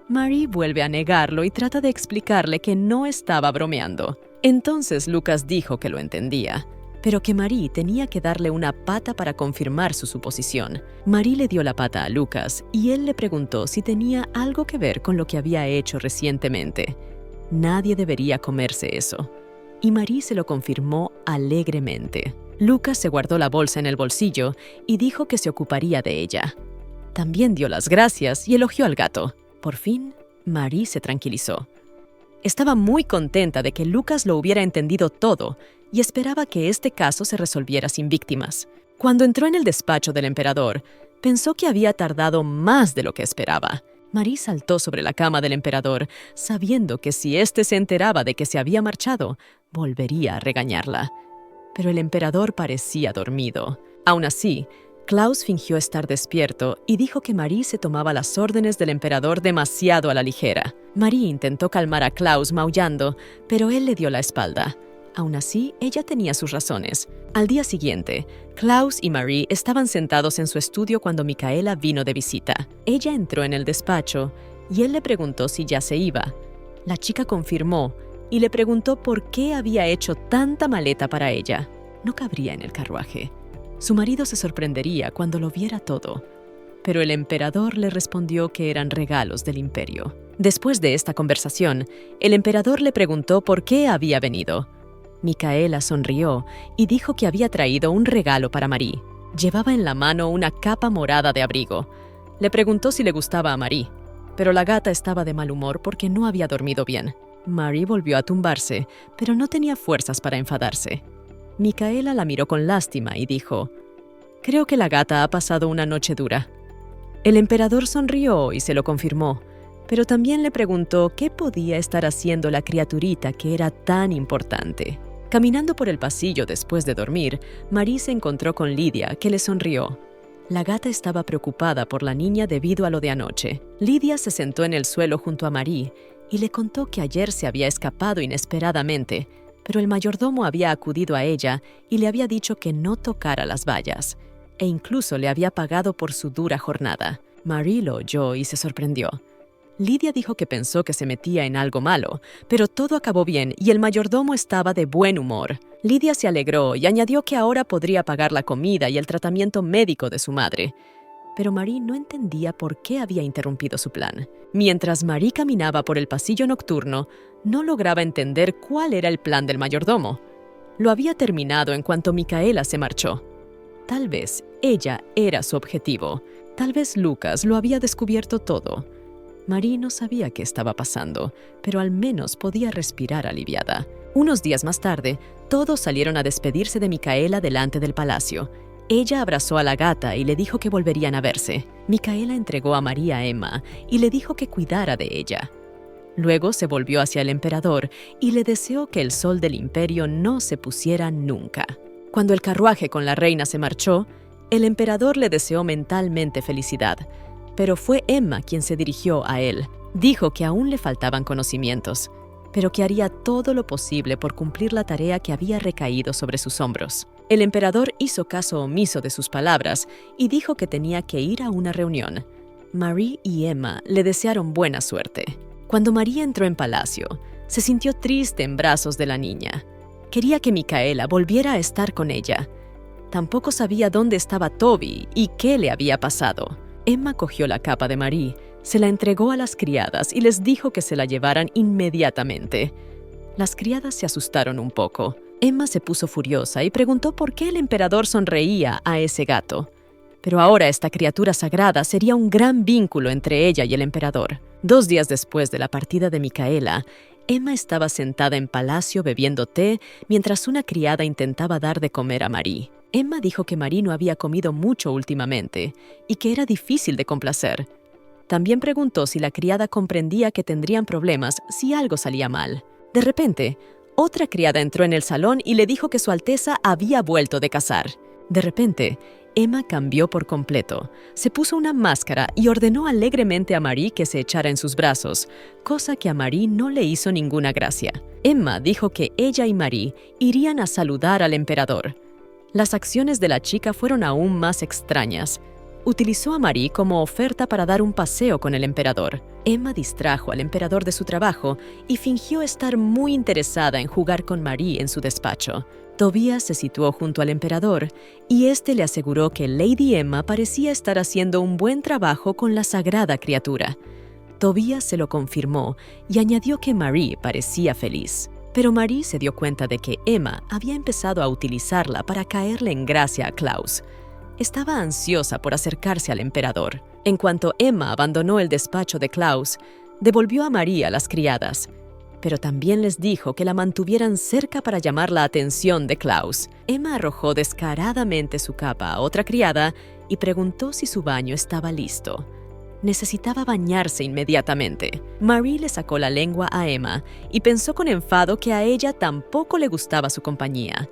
Marie vuelve a negarlo y trata de explicarle que no estaba bromeando. Entonces Lucas dijo que lo entendía, pero que Marie tenía que darle una pata para confirmar su suposición. Marie le dio la pata a Lucas y él le preguntó si tenía algo que ver con lo que había hecho recientemente. Nadie debería comerse eso. Y Marie se lo confirmó alegremente. Lucas se guardó la bolsa en el bolsillo y dijo que se ocuparía de ella. También dio las gracias y elogió al gato. Por fin, Marie se tranquilizó. Estaba muy contenta de que Lucas lo hubiera entendido todo y esperaba que este caso se resolviera sin víctimas. Cuando entró en el despacho del emperador, pensó que había tardado más de lo que esperaba. Marie saltó sobre la cama del emperador, sabiendo que si éste se enteraba de que se había marchado, volvería a regañarla. Pero el emperador parecía dormido. Aún así, Klaus fingió estar despierto y dijo que Marie se tomaba las órdenes del emperador demasiado a la ligera. Marie intentó calmar a Klaus maullando, pero él le dio la espalda. Aún así, ella tenía sus razones. Al día siguiente, Klaus y Marie estaban sentados en su estudio cuando Micaela vino de visita. Ella entró en el despacho y él le preguntó si ya se iba. La chica confirmó y le preguntó por qué había hecho tanta maleta para ella. No cabría en el carruaje. Su marido se sorprendería cuando lo viera todo, pero el emperador le respondió que eran regalos del imperio. Después de esta conversación, el emperador le preguntó por qué había venido. Micaela sonrió y dijo que había traído un regalo para Marie. Llevaba en la mano una capa morada de abrigo. Le preguntó si le gustaba a Marie, pero la gata estaba de mal humor porque no había dormido bien. Marie volvió a tumbarse, pero no tenía fuerzas para enfadarse. Micaela la miró con lástima y dijo: «Creo que la gata ha pasado una noche dura». El emperador sonrió y se lo confirmó, pero también le preguntó qué podía estar haciendo la criaturita que era tan importante. Caminando por el pasillo después de dormir, Marie se encontró con Lidia, que le sonrió. La gata estaba preocupada por la niña debido a lo de anoche. Lidia se sentó en el suelo junto a Marie y le contó que ayer se había escapado inesperadamente, pero el mayordomo había acudido a ella y le había dicho que no tocara las vallas, e incluso le había pagado por su dura jornada. Marie lo oyó y se sorprendió. Lidia dijo que pensó que se metía en algo malo, pero todo acabó bien y el mayordomo estaba de buen humor. Lidia se alegró y añadió que ahora podría pagar la comida y el tratamiento médico de su madre. Pero Marie no entendía por qué había interrumpido su plan. Mientras Marie caminaba por el pasillo nocturno, no lograba entender cuál era el plan del mayordomo. Lo había terminado en cuanto Micaela se marchó. Tal vez ella era su objetivo. Tal vez Lucas lo había descubierto todo. Marie no sabía qué estaba pasando, pero al menos podía respirar aliviada. Unos días más tarde, todos salieron a despedirse de Micaela delante del palacio. Ella abrazó a la gata y le dijo que volverían a verse. Micaela entregó a Marie a Emma y le dijo que cuidara de ella. Luego se volvió hacia el emperador y le deseó que el sol del imperio no se pusiera nunca. Cuando el carruaje con la reina se marchó, el emperador le deseó mentalmente felicidad, pero fue Emma quien se dirigió a él. Dijo que aún le faltaban conocimientos, pero que haría todo lo posible por cumplir la tarea que había recaído sobre sus hombros. El emperador hizo caso omiso de sus palabras y dijo que tenía que ir a una reunión. Marie y Emma le desearon buena suerte. Cuando Marie entró en palacio, se sintió triste en brazos de la niña. Quería que Micaela volviera a estar con ella. Tampoco sabía dónde estaba Toby y qué le había pasado. Emma cogió la capa de Marie, se la entregó a las criadas y les dijo que se la llevaran inmediatamente. Las criadas se asustaron un poco. Emma se puso furiosa y preguntó por qué el emperador sonreía a ese gato. Pero ahora esta criatura sagrada sería un gran vínculo entre ella y el emperador. 2 días después de la partida de Micaela, Emma estaba sentada en palacio bebiendo té mientras una criada intentaba dar de comer a Marie. Emma dijo que Marie no había comido mucho últimamente y que era difícil de complacer. También preguntó si la criada comprendía que tendrían problemas si algo salía mal. De repente, otra criada entró en el salón y le dijo que Su Alteza había vuelto de cazar. De repente, Emma cambió por completo. Se puso una máscara y ordenó alegremente a Marie que se echara en sus brazos, cosa que a Marie no le hizo ninguna gracia. Emma dijo que ella y Marie irían a saludar al emperador. Las acciones de la chica fueron aún más extrañas. Utilizó a Marie como oferta para dar un paseo con el emperador. Emma distrajo al emperador de su trabajo y fingió estar muy interesada en jugar con Marie en su despacho. Tobías se situó junto al emperador y este le aseguró que Lady Emma parecía estar haciendo un buen trabajo con la sagrada criatura. Tobías se lo confirmó y añadió que Marie parecía feliz. Pero Marie se dio cuenta de que Emma había empezado a utilizarla para caerle en gracia a Klaus. Estaba ansiosa por acercarse al emperador. En cuanto Emma abandonó el despacho de Klaus, devolvió a Marie a las criadas, pero también les dijo que la mantuvieran cerca para llamar la atención de Klaus. Emma arrojó descaradamente su capa a otra criada y preguntó si su baño estaba listo. Necesitaba bañarse inmediatamente. Marie le sacó la lengua a Emma y pensó con enfado que a ella tampoco le gustaba su compañía.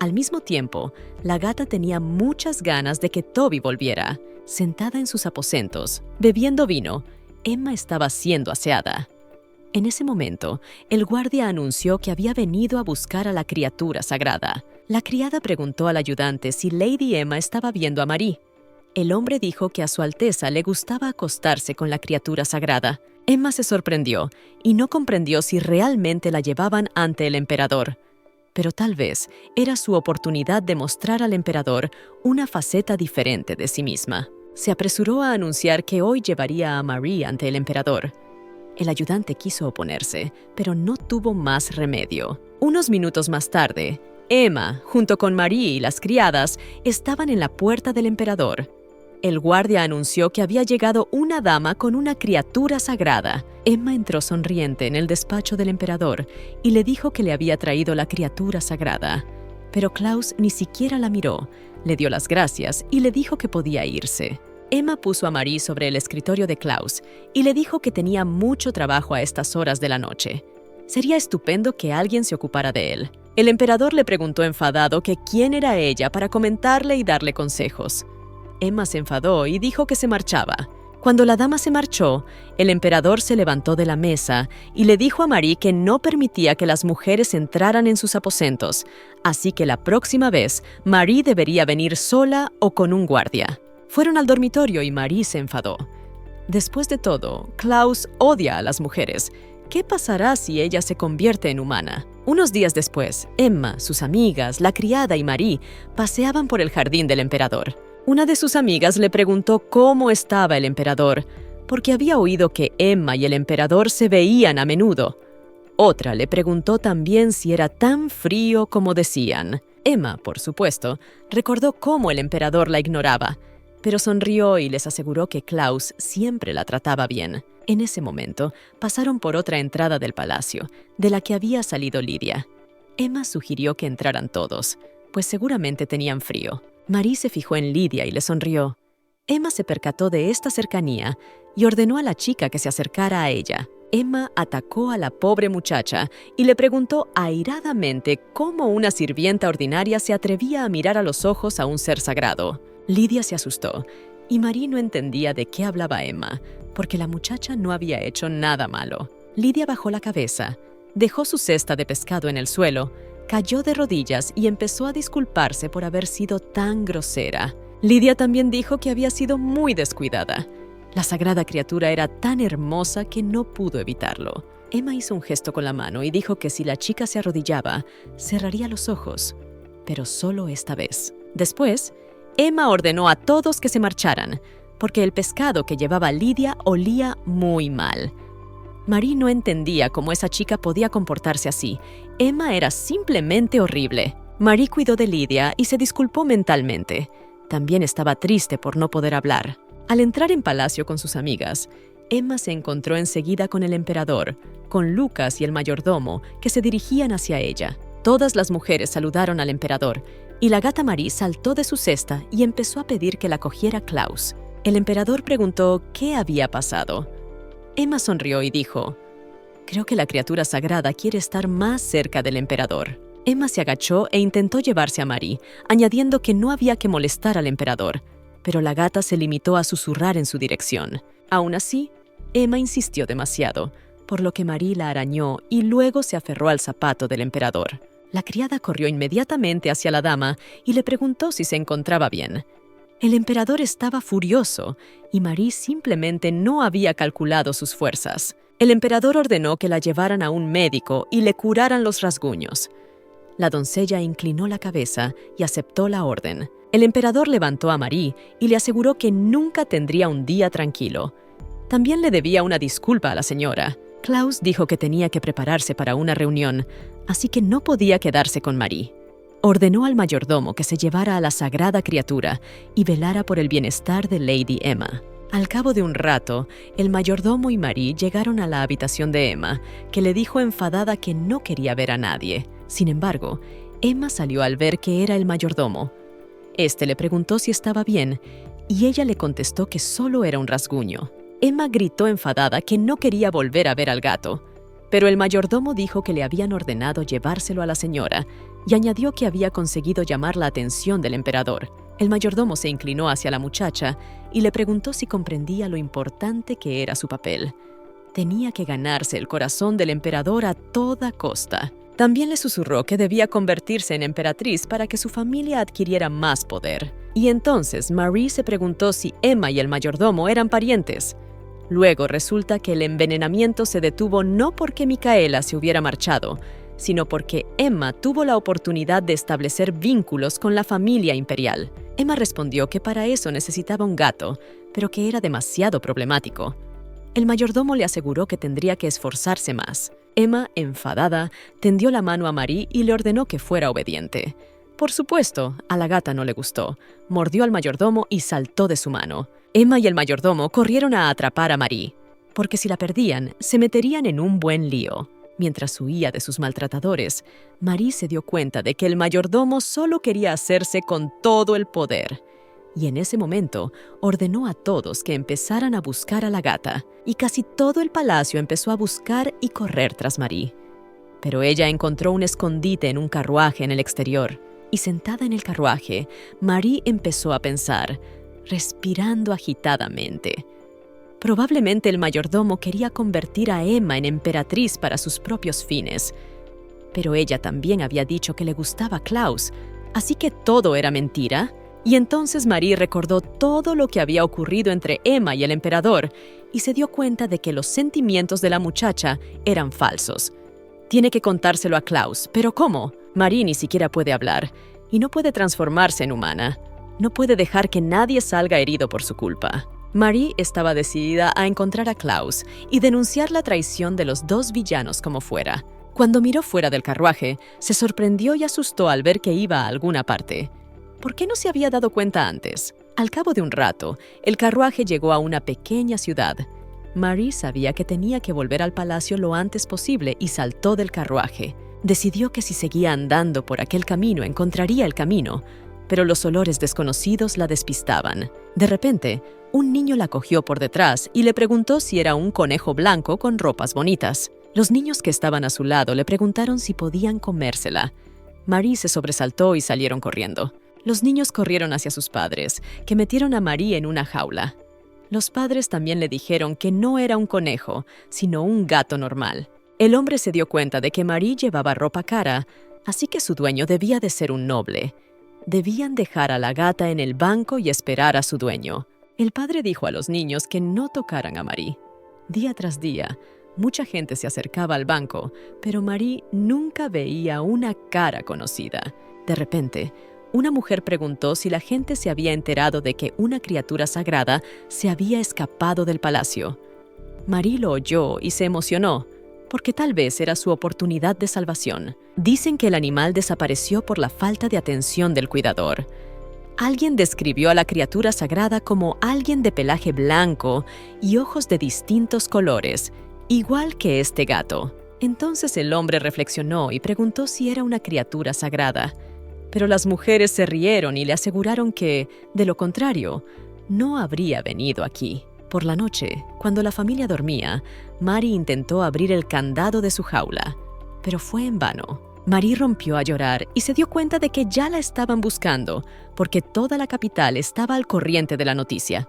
Al mismo tiempo, la gata tenía muchas ganas de que Toby volviera. Sentada en sus aposentos, bebiendo vino, Emma estaba siendo aseada. En ese momento, el guardia anunció que había venido a buscar a la criatura sagrada. La criada preguntó al ayudante si Lady Emma estaba viendo a Marie. El hombre dijo que a Su Alteza le gustaba acostarse con la criatura sagrada. Emma se sorprendió y no comprendió si realmente la llevaban ante el emperador. Pero tal vez era su oportunidad de mostrar al emperador una faceta diferente de sí misma. Se apresuró a anunciar que hoy llevaría a Marie ante el emperador. El ayudante quiso oponerse, pero no tuvo más remedio. Unos minutos más tarde, Emma, junto con Marie y las criadas, estaban en la puerta del emperador. El guardia anunció que había llegado una dama con una criatura sagrada. Emma entró sonriente en el despacho del emperador y le dijo que le había traído la criatura sagrada. Pero Klaus ni siquiera la miró, le dio las gracias y le dijo que podía irse. Emma puso a Marie sobre el escritorio de Klaus y le dijo que tenía mucho trabajo a estas horas de la noche. Sería estupendo que alguien se ocupara de él. El emperador le preguntó enfadado que quién era ella para comentarle y darle consejos. Emma se enfadó y dijo que se marchaba. Cuando la dama se marchó, el emperador se levantó de la mesa y le dijo a Marie que no permitía que las mujeres entraran en sus aposentos, así que la próxima vez Marie debería venir sola o con un guardia. Fueron al dormitorio y Marie se enfadó. Después de todo, Klaus odia a las mujeres. ¿Qué pasará si ella se convierte en humana? Unos días después, Emma, sus amigas, la criada y Marie paseaban por el jardín del emperador. Una de sus amigas le preguntó cómo estaba el emperador, porque había oído que Emma y el emperador se veían a menudo. Otra le preguntó también si era tan frío como decían. Emma, por supuesto, recordó cómo el emperador la ignoraba, pero sonrió y les aseguró que Klaus siempre la trataba bien. En ese momento, pasaron por otra entrada del palacio, de la que había salido Lidia. Emma sugirió que entraran todos, pues seguramente tenían frío. Marie se fijó en Lidia y le sonrió. Emma se percató de esta cercanía y ordenó a la chica que se acercara a ella. Emma atacó a la pobre muchacha y le preguntó airadamente cómo una sirvienta ordinaria se atrevía a mirar a los ojos a un ser sagrado. Lidia se asustó y Marie no entendía de qué hablaba Emma, porque la muchacha no había hecho nada malo. Lidia bajó la cabeza, dejó su cesta de pescado en el suelo, cayó de rodillas y empezó a disculparse por haber sido tan grosera. Lidia también dijo que había sido muy descuidada. La sagrada criatura era tan hermosa que no pudo evitarlo. Emma hizo un gesto con la mano y dijo que si la chica se arrodillaba, cerraría los ojos, pero solo esta vez. Después, Emma ordenó a todos que se marcharan, porque el pescado que llevaba Lidia olía muy mal. Marie no entendía cómo esa chica podía comportarse así. Emma era simplemente horrible. Marie cuidó de Lidia y se disculpó mentalmente. También estaba triste por no poder hablar. Al entrar en palacio con sus amigas, Emma se encontró enseguida con el emperador, con Lucas y el mayordomo, que se dirigían hacia ella. Todas las mujeres saludaron al emperador, y la gata Marie saltó de su cesta y empezó a pedir que la cogiera Klaus. El emperador preguntó qué había pasado. Emma sonrió y dijo: «Creo que la criatura sagrada quiere estar más cerca del emperador». Emma se agachó e intentó llevarse a Marie, añadiendo que no había que molestar al emperador, pero la gata se limitó a susurrar en su dirección. Aún así, Emma insistió demasiado, por lo que Marie la arañó y luego se aferró al zapato del emperador. La criada corrió inmediatamente hacia la dama y le preguntó si se encontraba bien. El emperador estaba furioso y Marie simplemente no había calculado sus fuerzas. El emperador ordenó que la llevaran a un médico y le curaran los rasguños. La doncella inclinó la cabeza y aceptó la orden. El emperador levantó a Marie y le aseguró que nunca tendría un día tranquilo. También le debía una disculpa a la señora. Klaus dijo que tenía que prepararse para una reunión, así que no podía quedarse con Marie. Ordenó al mayordomo que se llevara a la sagrada criatura y velara por el bienestar de Lady Emma. Al cabo de un rato, el mayordomo y Marie llegaron a la habitación de Emma, que le dijo enfadada que no quería ver a nadie. Sin embargo, Emma salió al ver que era el mayordomo. Este le preguntó si estaba bien, y ella le contestó que solo era un rasguño. Emma gritó enfadada que no quería volver a ver al gato, pero el mayordomo dijo que le habían ordenado llevárselo a la señora y añadió que había conseguido llamar la atención del emperador. El mayordomo se inclinó hacia la muchacha y le preguntó si comprendía lo importante que era su papel. Tenía que ganarse el corazón del emperador a toda costa. También le susurró que debía convertirse en emperatriz para que su familia adquiriera más poder. Y entonces Marie se preguntó si Emma y el mayordomo eran parientes. Luego resulta que el envenenamiento se detuvo no porque Micaela se hubiera marchado, sino porque Emma tuvo la oportunidad de establecer vínculos con la familia imperial. Emma respondió que para eso necesitaba un gato, pero que era demasiado problemático. El mayordomo le aseguró que tendría que esforzarse más. Emma, enfadada, tendió la mano a Marie y le ordenó que fuera obediente. Por supuesto, a la gata no le gustó. Mordió al mayordomo y saltó de su mano. Emma y el mayordomo corrieron a atrapar a Marie, porque si la perdían, se meterían en un buen lío. Mientras huía de sus maltratadores, Marie se dio cuenta de que el mayordomo solo quería hacerse con todo el poder. Y en ese momento ordenó a todos que empezaran a buscar a la gata, y casi todo el palacio empezó a buscar y correr tras Marie. Pero ella encontró un escondite en un carruaje en el exterior, y sentada en el carruaje, Marie empezó a pensar, respirando agitadamente. Probablemente el mayordomo quería convertir a Emma en emperatriz para sus propios fines. Pero ella también había dicho que le gustaba Klaus, así que todo era mentira. Y entonces Marie recordó todo lo que había ocurrido entre Emma y el emperador y se dio cuenta de que los sentimientos de la muchacha eran falsos. Tiene que contárselo a Klaus, pero ¿cómo? Marie ni siquiera puede hablar y no puede transformarse en humana. No puede dejar que nadie salga herido por su culpa. Marie estaba decidida a encontrar a Klaus y denunciar la traición de los dos villanos como fuera. Cuando miró fuera del carruaje, se sorprendió y asustó al ver que iba a alguna parte. ¿Por qué no se había dado cuenta antes? Al cabo de un rato, el carruaje llegó a una pequeña ciudad. Marie sabía que tenía que volver al palacio lo antes posible y saltó del carruaje. Decidió que si seguía andando por aquel camino encontraría el camino, pero los olores desconocidos la despistaban. De repente, un niño la cogió por detrás y le preguntó si era un conejo blanco con ropas bonitas. Los niños que estaban a su lado le preguntaron si podían comérsela. Marie se sobresaltó y salieron corriendo. Los niños corrieron hacia sus padres, que metieron a Marie en una jaula. Los padres también le dijeron que no era un conejo, sino un gato normal. El hombre se dio cuenta de que Marie llevaba ropa cara, así que su dueño debía de ser un noble. Debían dejar a la gata en el banco y esperar a su dueño. El padre dijo a los niños que no tocaran a Marie. Día tras día, mucha gente se acercaba al banco, pero Marie nunca veía una cara conocida. De repente, una mujer preguntó si la gente se había enterado de que una criatura sagrada se había escapado del palacio. Marie lo oyó y se emocionó, porque tal vez era su oportunidad de salvación. Dicen que el animal desapareció por la falta de atención del cuidador. Alguien describió a la criatura sagrada como alguien de pelaje blanco y ojos de distintos colores, igual que este gato. Entonces el hombre reflexionó y preguntó si era una criatura sagrada. Pero las mujeres se rieron y le aseguraron que, de lo contrario, no habría venido aquí. Por la noche, cuando la familia dormía, Marie intentó abrir el candado de su jaula, pero fue en vano. Marie rompió a llorar y se dio cuenta de que ya la estaban buscando, porque toda la capital estaba al corriente de la noticia.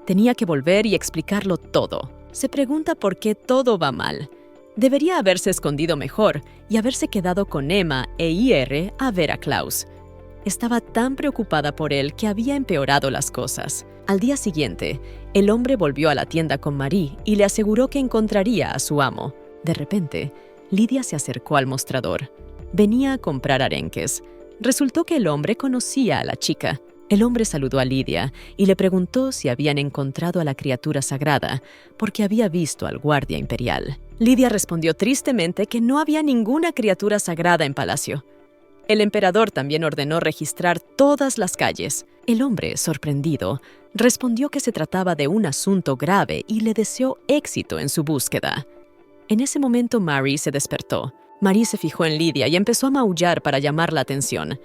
Tenía que volver y explicarlo todo. Se pregunta por qué todo va mal. Debería haberse escondido mejor y haberse quedado con Emma e Ir a ver a Klaus. Estaba tan preocupada por él que había empeorado las cosas. Al día siguiente, el hombre volvió a la tienda con Marie y le aseguró que encontraría a su amo. De repente, Lidia se acercó al mostrador. Venía a comprar arenques. Resultó que el hombre conocía a la chica. El hombre saludó a Lidia y le preguntó si habían encontrado a la criatura sagrada, porque había visto al guardia imperial. Lidia respondió tristemente que no había ninguna criatura sagrada en palacio. El emperador también ordenó registrar todas las calles. El hombre, sorprendido, respondió que se trataba de un asunto grave y le deseó éxito en su búsqueda. En ese momento Marie se despertó. Marie se fijó en Lidia y empezó a maullar para llamar la atención.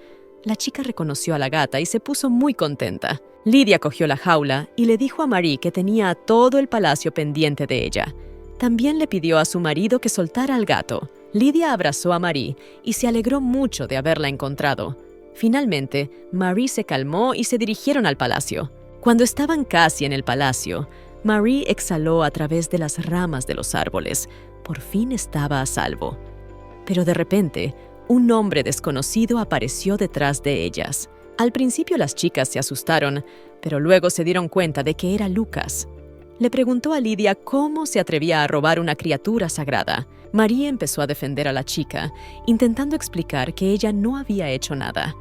La chica reconoció a la gata y se puso muy contenta. Lidia cogió la jaula y le dijo a Marie que tenía a todo el palacio pendiente de ella. También le pidió a su marido que soltara al gato. Lidia abrazó a Marie y se alegró mucho de haberla encontrado. Finalmente, Marie se calmó y se dirigieron al palacio. Cuando estaban casi en el palacio, Marie exhaló a través de las ramas de los árboles. Por fin estaba a salvo. Pero de repente, un hombre desconocido apareció detrás de ellas. Al principio las chicas se asustaron, pero luego se dieron cuenta de que era Lucas. Le preguntó a Lidia cómo se atrevía a robar una criatura sagrada. Marie empezó a defender a la chica, intentando explicar que ella no había hecho nada.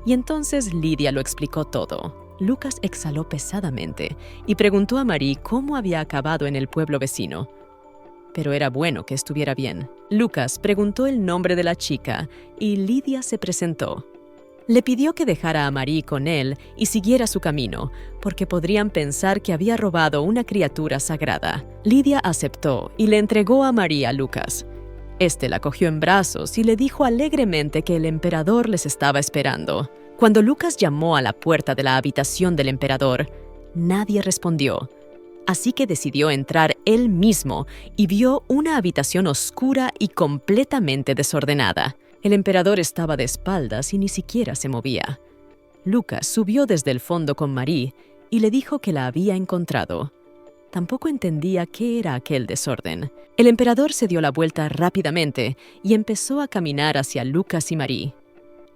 Y entonces Lidia lo explicó todo. Lucas exhaló pesadamente y preguntó a Marie cómo había acabado en el pueblo vecino. Pero era bueno que estuviera bien. Lucas preguntó el nombre de la chica y Lidia se presentó. Le pidió que dejara a Marie con él y siguiera su camino, porque podrían pensar que había robado una criatura sagrada. Lidia aceptó y le entregó a Marie a Lucas. Este la cogió en brazos y le dijo alegremente que el emperador les estaba esperando. Cuando Lucas llamó a la puerta de la habitación del emperador, nadie respondió. Así que decidió entrar él mismo y vio una habitación oscura y completamente desordenada. El emperador estaba de espaldas y ni siquiera se movía. Lucas subió desde el fondo con Marie y le dijo que la había encontrado. Tampoco entendía qué era aquel desorden. El emperador se dio la vuelta rápidamente y empezó a caminar hacia Lucas y Marie.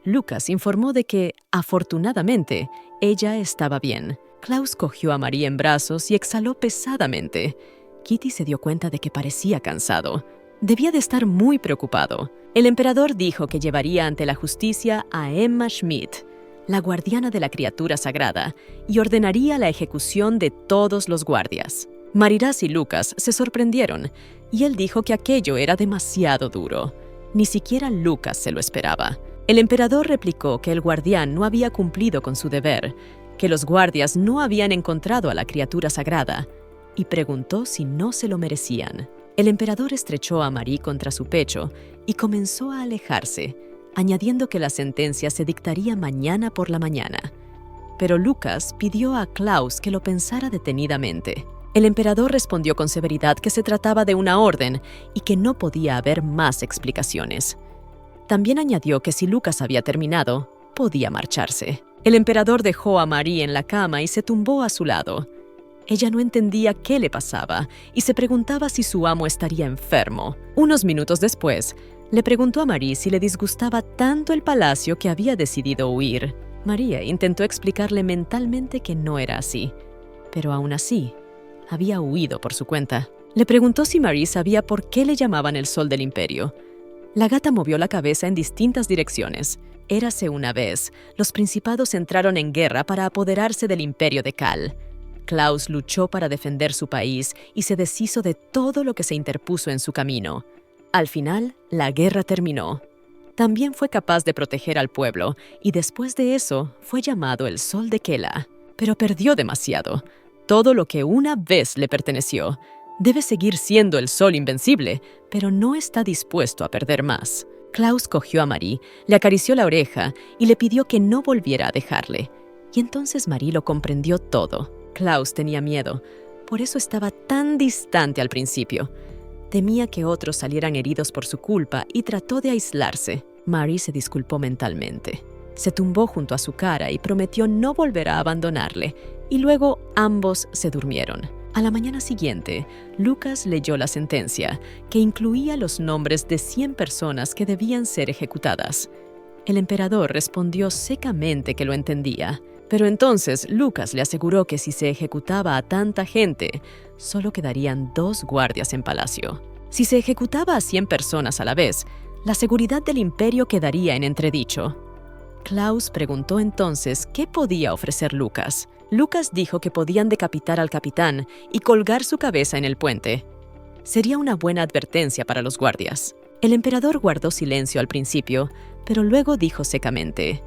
Lucas informó de que, afortunadamente, ella estaba bien. Klaus cogió a Marie en brazos y exhaló pesadamente. Kitty se dio cuenta de que parecía cansado. Debía de estar muy preocupado. El emperador dijo que llevaría ante la justicia a Emma Schmidt, la guardiana de la criatura sagrada, y ordenaría la ejecución de todos los guardias. Mariraz y Lucas se sorprendieron, y él dijo que aquello era demasiado duro. Ni siquiera Lucas se lo esperaba. El emperador replicó que el guardián no había cumplido con su deber, que los guardias no habían encontrado a la criatura sagrada, y preguntó si no se lo merecían. El emperador estrechó a Marie contra su pecho y comenzó a alejarse, añadiendo que la sentencia se dictaría mañana por la mañana. Pero Lucas pidió a Klaus que lo pensara detenidamente. El emperador respondió con severidad que se trataba de una orden y que no podía haber más explicaciones. También añadió que si Lucas había terminado, podía marcharse. El emperador dejó a Marie en la cama y se tumbó a su lado. Ella no entendía qué le pasaba y se preguntaba si su amo estaría enfermo. Unos minutos después, le preguntó a Marie si le disgustaba tanto el palacio que había decidido huir. Marie intentó explicarle mentalmente que no era así, pero aún así, había huido por su cuenta. Le preguntó si Marie sabía por qué le llamaban el Sol del Imperio. La gata movió la cabeza en distintas direcciones. Érase una vez, los principados entraron en guerra para apoderarse del Imperio de Cal. Klaus luchó para defender su país y se deshizo de todo lo que se interpuso en su camino. Al final, la guerra terminó. También fue capaz de proteger al pueblo y después de eso fue llamado el Sol de Kela. Pero perdió demasiado. Todo lo que una vez le perteneció. Debe seguir siendo el Sol invencible, pero no está dispuesto a perder más. Klaus cogió a Marie, le acarició la oreja y le pidió que no volviera a dejarle. Y entonces Marie lo comprendió todo. Klaus tenía miedo, por eso estaba tan distante al principio. Temía que otros salieran heridos por su culpa y trató de aislarse. Marie se disculpó mentalmente. Se tumbó junto a su cara y prometió no volver a abandonarle, y luego ambos se durmieron. A la mañana siguiente, Lucas leyó la sentencia, que incluía los nombres de 100 personas que debían ser ejecutadas. El emperador respondió secamente que lo entendía, pero entonces Lucas le aseguró que si se ejecutaba a tanta gente, solo quedarían 2 guardias en palacio. Si se ejecutaba a 100 personas a la vez, la seguridad del imperio quedaría en entredicho. Klaus preguntó entonces qué podía ofrecer Lucas. Lucas dijo que podían decapitar al capitán y colgar su cabeza en el puente. Sería una buena advertencia para los guardias. El emperador guardó silencio al principio, pero luego dijo secamente: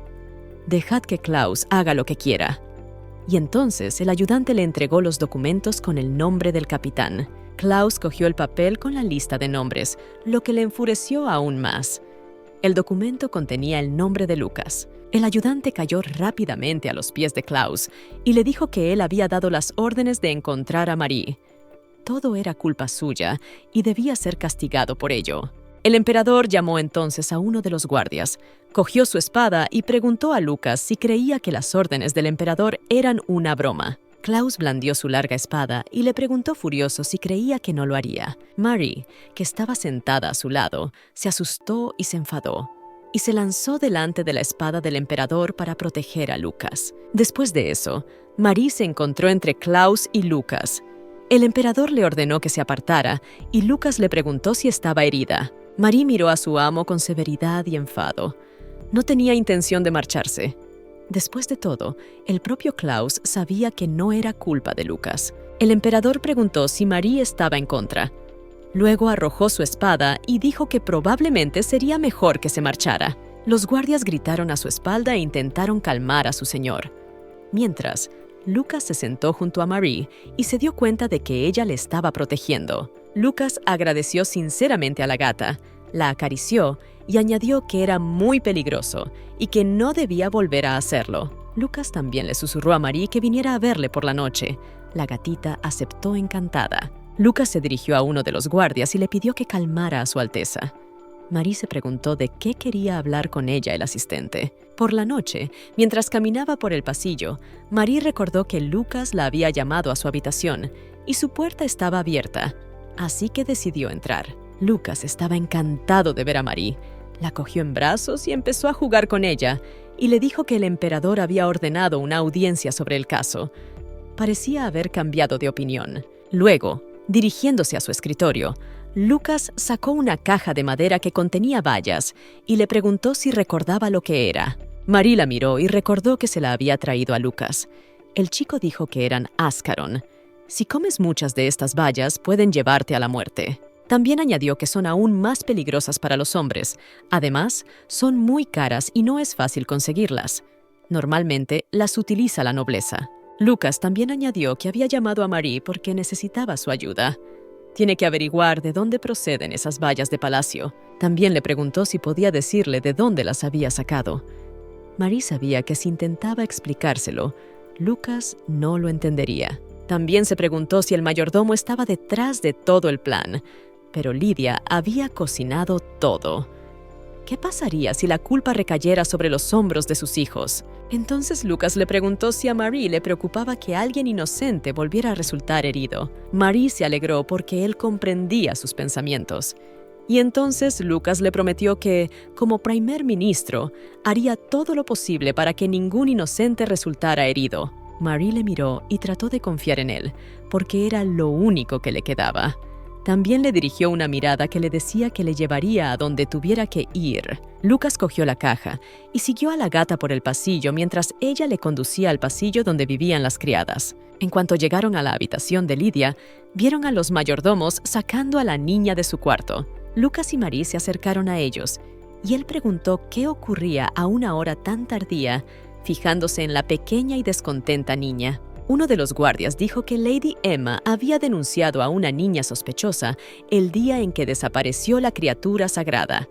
«Dejad que Klaus haga lo que quiera». Y entonces el ayudante le entregó los documentos con el nombre del capitán. Klaus cogió el papel con la lista de nombres, lo que le enfureció aún más. El documento contenía el nombre de Lucas. El ayudante cayó rápidamente a los pies de Klaus y le dijo que él había dado las órdenes de encontrar a Marie. Todo era culpa suya y debía ser castigado por ello. El emperador llamó entonces a uno de los guardias, cogió su espada y preguntó a Lucas si creía que las órdenes del emperador eran una broma. Klaus blandió su larga espada y le preguntó furioso si creía que no lo haría. Marie, que estaba sentada a su lado, se asustó y se enfadó, y se lanzó delante de la espada del emperador para proteger a Lucas. Después de eso, Marie se encontró entre Klaus y Lucas. El emperador le ordenó que se apartara y Lucas le preguntó si estaba herida. Marie miró a su amo con severidad y enfado. No tenía intención de marcharse. Después de todo, el propio Klaus sabía que no era culpa de Lucas. El emperador preguntó si Marie estaba en contra. Luego arrojó su espada y dijo que probablemente sería mejor que se marchara. Los guardias gritaron a su espalda e intentaron calmar a su señor. Mientras, Lucas se sentó junto a Marie y se dio cuenta de que ella le estaba protegiendo. Lucas agradeció sinceramente a la gata, la acarició y añadió que era muy peligroso y que no debía volver a hacerlo. Lucas también le susurró a Marie que viniera a verle por la noche. La gatita aceptó encantada. Lucas se dirigió a uno de los guardias y le pidió que calmara a su Alteza. Marie se preguntó de qué quería hablar con ella el asistente. Por la noche, mientras caminaba por el pasillo, Marie recordó que Lucas la había llamado a su habitación y su puerta estaba abierta, así que decidió entrar. Lucas estaba encantado de ver a Marie. La cogió en brazos y empezó a jugar con ella, y le dijo que el emperador había ordenado una audiencia sobre el caso. Parecía haber cambiado de opinión. Luego, dirigiéndose a su escritorio, Lucas sacó una caja de madera que contenía bayas y le preguntó si recordaba lo que era. Marie la miró y recordó que se la había traído a Lucas. El chico dijo que eran Ascaron. Si comes muchas de estas bayas, pueden llevarte a la muerte. También añadió que son aún más peligrosas para los hombres. Además, son muy caras y no es fácil conseguirlas. Normalmente, las utiliza la nobleza. Lucas también añadió que había llamado a Marie porque necesitaba su ayuda. Tiene que averiguar de dónde proceden esas bayas de palacio. También le preguntó si podía decirle de dónde las había sacado. Marie sabía que si intentaba explicárselo, Lucas no lo entendería. También se preguntó si el mayordomo estaba detrás de todo el plan, pero Lidia había cocinado todo. ¿Qué pasaría si la culpa recayera sobre los hombros de sus hijos? Entonces Lucas le preguntó si a Marie le preocupaba que alguien inocente volviera a resultar herido. Marie se alegró porque él comprendía sus pensamientos. Y entonces Lucas le prometió que, como primer ministro, haría todo lo posible para que ningún inocente resultara herido. Marie le miró y trató de confiar en él, porque era lo único que le quedaba. También le dirigió una mirada que le decía que le llevaría a donde tuviera que ir. Lucas cogió la caja y siguió a la gata por el pasillo mientras ella le conducía al pasillo donde vivían las criadas. En cuanto llegaron a la habitación de Lidia, vieron a los mayordomos sacando a la niña de su cuarto. Lucas y Marie se acercaron a ellos y él preguntó qué ocurría a una hora tan tardía, fijándose en la pequeña y descontenta niña. Uno de los guardias dijo que Lady Emma había denunciado a una niña sospechosa el día en que desapareció la criatura sagrada.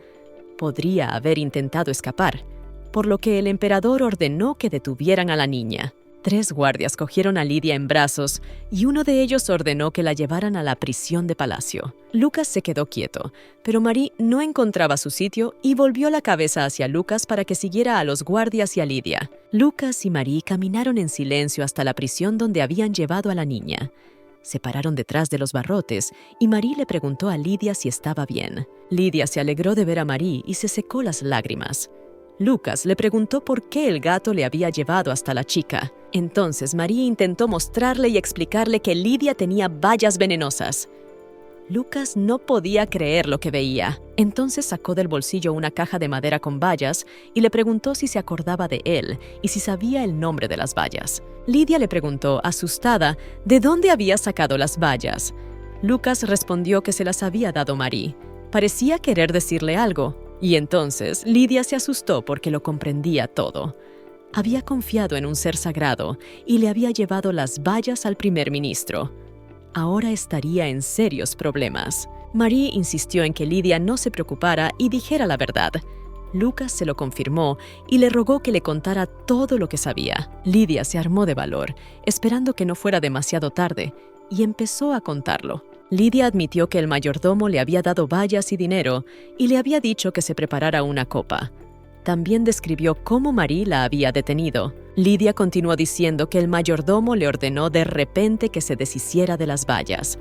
Podría haber intentado escapar, por lo que el emperador ordenó que detuvieran a la niña. 3 guardias cogieron a Lidia en brazos y uno de ellos ordenó que la llevaran a la prisión de palacio. Lucas se quedó quieto, pero Marie no encontraba su sitio y volvió la cabeza hacia Lucas para que siguiera a los guardias y a Lidia. Lucas y Marie caminaron en silencio hasta la prisión donde habían llevado a la niña. Se pararon detrás de los barrotes y Marie le preguntó a Lidia si estaba bien. Lidia se alegró de ver a Marie y se secó las lágrimas. Lucas le preguntó por qué el gato le había llevado hasta la chica. Entonces Marie intentó mostrarle y explicarle que Lidia tenía bayas venenosas. Lucas no podía creer lo que veía. Entonces sacó del bolsillo una caja de madera con bayas y le preguntó si se acordaba de él y si sabía el nombre de las bayas. Lidia le preguntó, asustada, de dónde había sacado las bayas. Lucas respondió que se las había dado Marie. Parecía querer decirle algo. Y entonces Lidia se asustó porque lo comprendía todo. Había confiado en un ser sagrado y le había llevado las bayas al primer ministro. Ahora estaría en serios problemas. Marie insistió en que Lidia no se preocupara y dijera la verdad. Lucas se lo confirmó y le rogó que le contara todo lo que sabía. Lidia se armó de valor, esperando que no fuera demasiado tarde, y empezó a contarlo. Lidia admitió que el mayordomo le había dado bayas y dinero y le había dicho que se preparara una copa. También describió cómo Marie la había detenido. Lidia continuó diciendo que el mayordomo le ordenó de repente que se deshiciera de las bayas.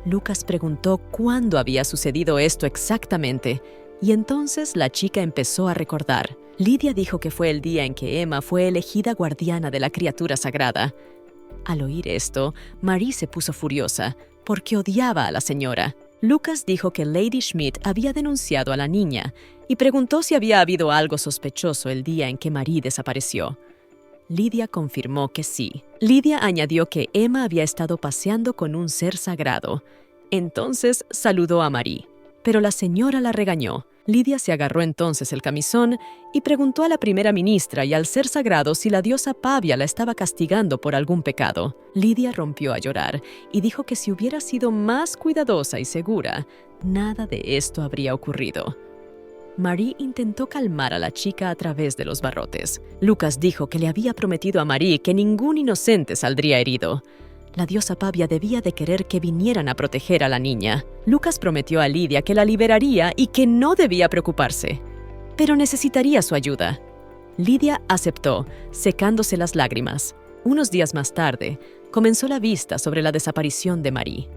Lucas preguntó cuándo había sucedido esto exactamente, y entonces la chica empezó a recordar. Lidia dijo que fue el día en que Emma fue elegida guardiana de la criatura sagrada. Al oír esto, Marie se puso furiosa, porque odiaba a la señora. Lucas dijo que Lady Schmidt había denunciado a la niña y preguntó si había habido algo sospechoso el día en que Marie desapareció. Lidia confirmó que sí. Lidia añadió que Emma había estado paseando con un ser sagrado. Entonces saludó a Marie, pero la señora la regañó. Lidia se agarró entonces el camisón y preguntó a la primera ministra y al ser sagrado si la diosa Pavia la estaba castigando por algún pecado. Lidia rompió a llorar y dijo que si hubiera sido más cuidadosa y segura, nada de esto habría ocurrido. Marie intentó calmar a la chica a través de los barrotes. Lucas dijo que le había prometido a Marie que ningún inocente saldría herido. La diosa Pavia debía de querer que vinieran a proteger a la niña. Lucas prometió a Lidia que la liberaría y que no debía preocuparse, pero necesitaría su ayuda. Lidia aceptó, secándose las lágrimas. Unos días más tarde, comenzó la vista sobre la desaparición de Marie.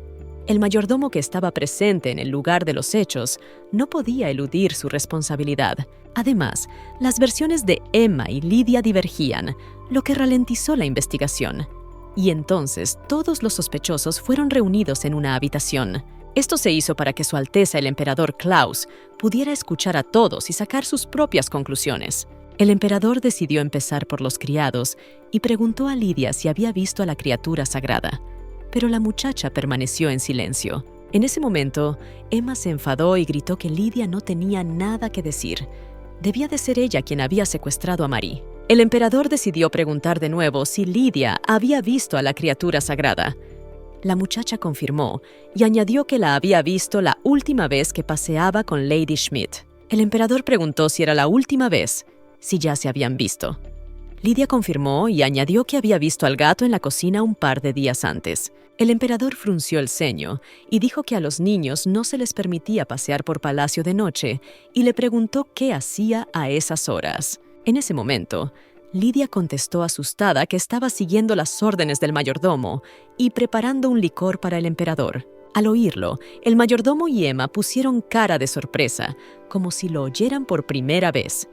El mayordomo que estaba presente en el lugar de los hechos no podía eludir su responsabilidad. Además, las versiones de Emma y Lidia divergían, lo que ralentizó la investigación. Y entonces todos los sospechosos fueron reunidos en una habitación. Esto se hizo para que Su Alteza el Emperador Klaus pudiera escuchar a todos y sacar sus propias conclusiones. El emperador decidió empezar por los criados y preguntó a Lidia si había visto a la criatura sagrada. Pero la muchacha permaneció en silencio. En ese momento, Emma se enfadó y gritó que Lidia no tenía nada que decir. Debía de ser ella quien había secuestrado a Marie. El emperador decidió preguntar de nuevo si Lidia había visto a la criatura sagrada. La muchacha confirmó y añadió que la había visto la última vez que paseaba con Lady Schmidt. El emperador preguntó si era la última vez, si ya se habían visto. Lidia confirmó y añadió que había visto al gato en la cocina un par de días antes. El emperador frunció el ceño y dijo que a los niños no se les permitía pasear por palacio de noche y le preguntó qué hacía a esas horas. En ese momento, Lidia contestó asustada que estaba siguiendo las órdenes del mayordomo y preparando un licor para el emperador. Al oírlo, el mayordomo y Emma pusieron cara de sorpresa, como si lo oyeran por primera vez.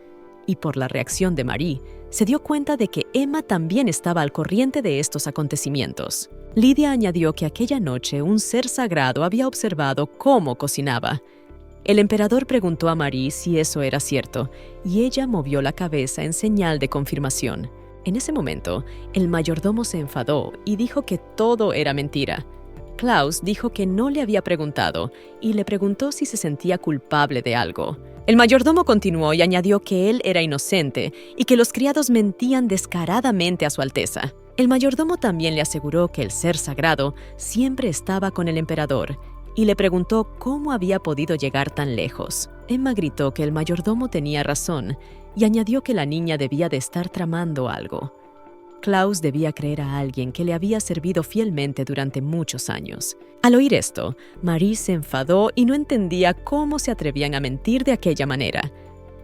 Y por la reacción de Marie, se dio cuenta de que Emma también estaba al corriente de estos acontecimientos. Lidia añadió que aquella noche un ser sagrado había observado cómo cocinaba. El emperador preguntó a Marie si eso era cierto, y ella movió la cabeza en señal de confirmación. En ese momento, el mayordomo se enfadó y dijo que todo era mentira. Klaus dijo que no le había preguntado y le preguntó si se sentía culpable de algo. El mayordomo continuó y añadió que él era inocente y que los criados mentían descaradamente a Su Alteza. El mayordomo también le aseguró que el ser sagrado siempre estaba con el emperador y le preguntó cómo había podido llegar tan lejos. Emma gritó que el mayordomo tenía razón y añadió que la niña debía de estar tramando algo. Klaus debía creer a alguien que le había servido fielmente durante muchos años. Al oír esto, Marie se enfadó y no entendía cómo se atrevían a mentir de aquella manera.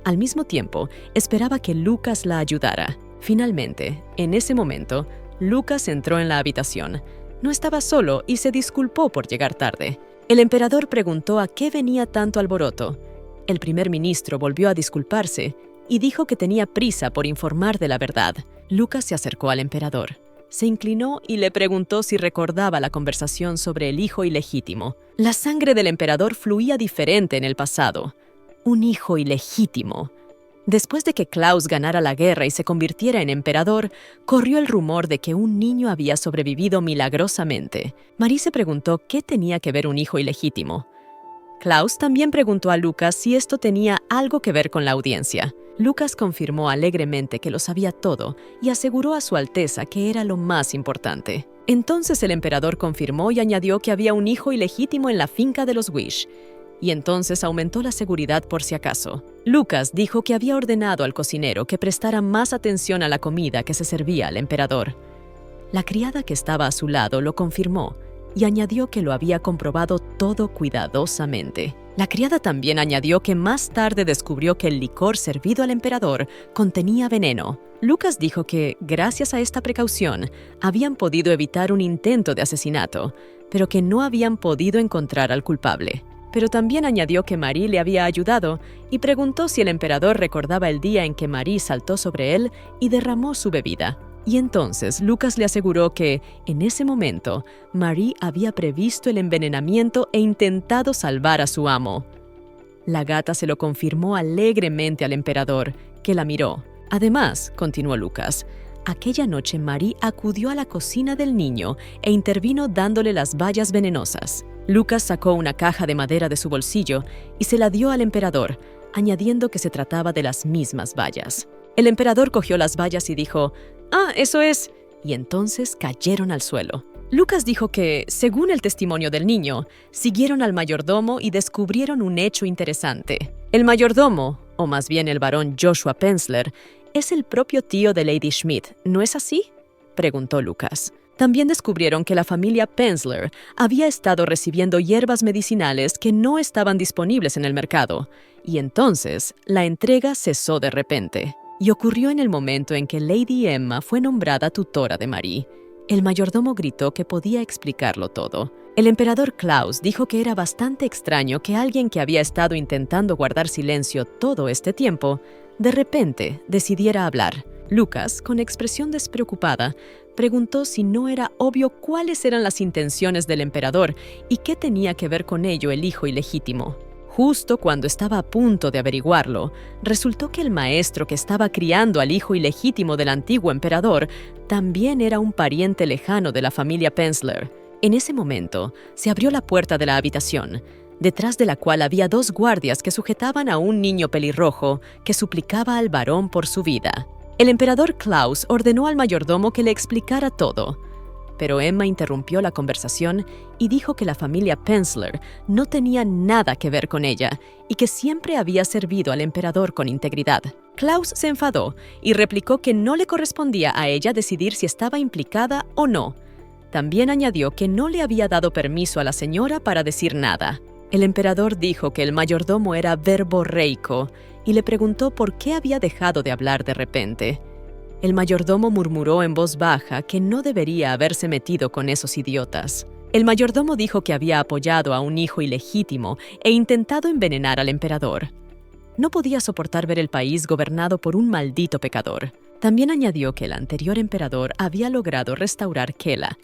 Al mismo tiempo, esperaba que Lucas la ayudara. Finalmente, en ese momento, Lucas entró en la habitación. No estaba solo y se disculpó por llegar tarde. El emperador preguntó a qué venía tanto alboroto. El primer ministro volvió a disculparse y dijo que tenía prisa por informar de la verdad. Lucas se acercó al emperador. Se inclinó y le preguntó si recordaba la conversación sobre el hijo ilegítimo. La sangre del emperador fluía diferente en el pasado. Un hijo ilegítimo. Después de que Klaus ganara la guerra y se convirtiera en emperador, corrió el rumor de que un niño había sobrevivido milagrosamente. Marie se preguntó qué tenía que ver un hijo ilegítimo. Klaus también preguntó a Lucas si esto tenía algo que ver con la audiencia. Lucas confirmó alegremente que lo sabía todo y aseguró a Su Alteza que era lo más importante. Entonces el emperador confirmó y añadió que había un hijo ilegítimo en la finca de los Wish, y entonces aumentó la seguridad por si acaso. Lucas dijo que había ordenado al cocinero que prestara más atención a la comida que se servía al emperador. La criada que estaba a su lado lo confirmó y añadió que lo había comprobado todo cuidadosamente. La criada también añadió que más tarde descubrió que el licor servido al emperador contenía veneno. Lucas dijo que, gracias a esta precaución, habían podido evitar un intento de asesinato, pero que no habían podido encontrar al culpable. Pero también añadió que Marie le había ayudado y preguntó si el emperador recordaba el día en que Marie saltó sobre él y derramó su bebida. Y entonces Lucas le aseguró que, en ese momento, Marie había previsto el envenenamiento e intentado salvar a su amo. La gata se lo confirmó alegremente al emperador, que la miró. Además, continuó Lucas, Aquella noche Marie acudió a la cocina del niño e intervino dándole las bayas venenosas. Lucas sacó una caja de madera de su bolsillo y se la dio al emperador, añadiendo que se trataba de las mismas bayas. El emperador cogió las bayas y dijo, «Ah, eso es», y entonces cayeron al suelo. Lucas dijo que, según el testimonio del niño, siguieron al mayordomo y descubrieron un hecho interesante. El mayordomo, o más bien el barón Joshua Penzler, es el propio tío de Lady Schmidt, ¿no es así?, preguntó Lucas. También descubrieron que la familia Penzler había estado recibiendo hierbas medicinales que no estaban disponibles en el mercado, y entonces la entrega cesó de repente. Y ocurrió en el momento en que Lady Emma fue nombrada tutora de Marie. El mayordomo gritó que podía explicarlo todo. El emperador Klaus dijo que era bastante extraño que alguien que había estado intentando guardar silencio todo este tiempo, de repente decidiera hablar. Lucas, con expresión despreocupada, preguntó si no era obvio cuáles eran las intenciones del emperador y qué tenía que ver con ello el hijo ilegítimo. Justo cuando estaba a punto de averiguarlo, resultó que el maestro que estaba criando al hijo ilegítimo del antiguo emperador también era un pariente lejano de la familia Penzler. En ese momento, se abrió la puerta de la habitación, detrás de la cual había 2 guardias que sujetaban a un niño pelirrojo que suplicaba al varón por su vida. El emperador Klaus ordenó al mayordomo que le explicara todo, pero Emma interrumpió la conversación y dijo que la familia Penzler no tenía nada que ver con ella y que siempre había servido al emperador con integridad. Klaus se enfadó y replicó que no le correspondía a ella decidir si estaba implicada o no. También añadió que no le había dado permiso a la señora para decir nada. El emperador dijo que el mayordomo era verborreico y le preguntó por qué había dejado de hablar de repente. El mayordomo murmuró en voz baja que no debería haberse metido con esos idiotas. El mayordomo dijo que había apoyado a un hijo ilegítimo e intentado envenenar al emperador. No podía soportar ver el país gobernado por un maldito pecador. También añadió que el anterior emperador había logrado restaurar Kela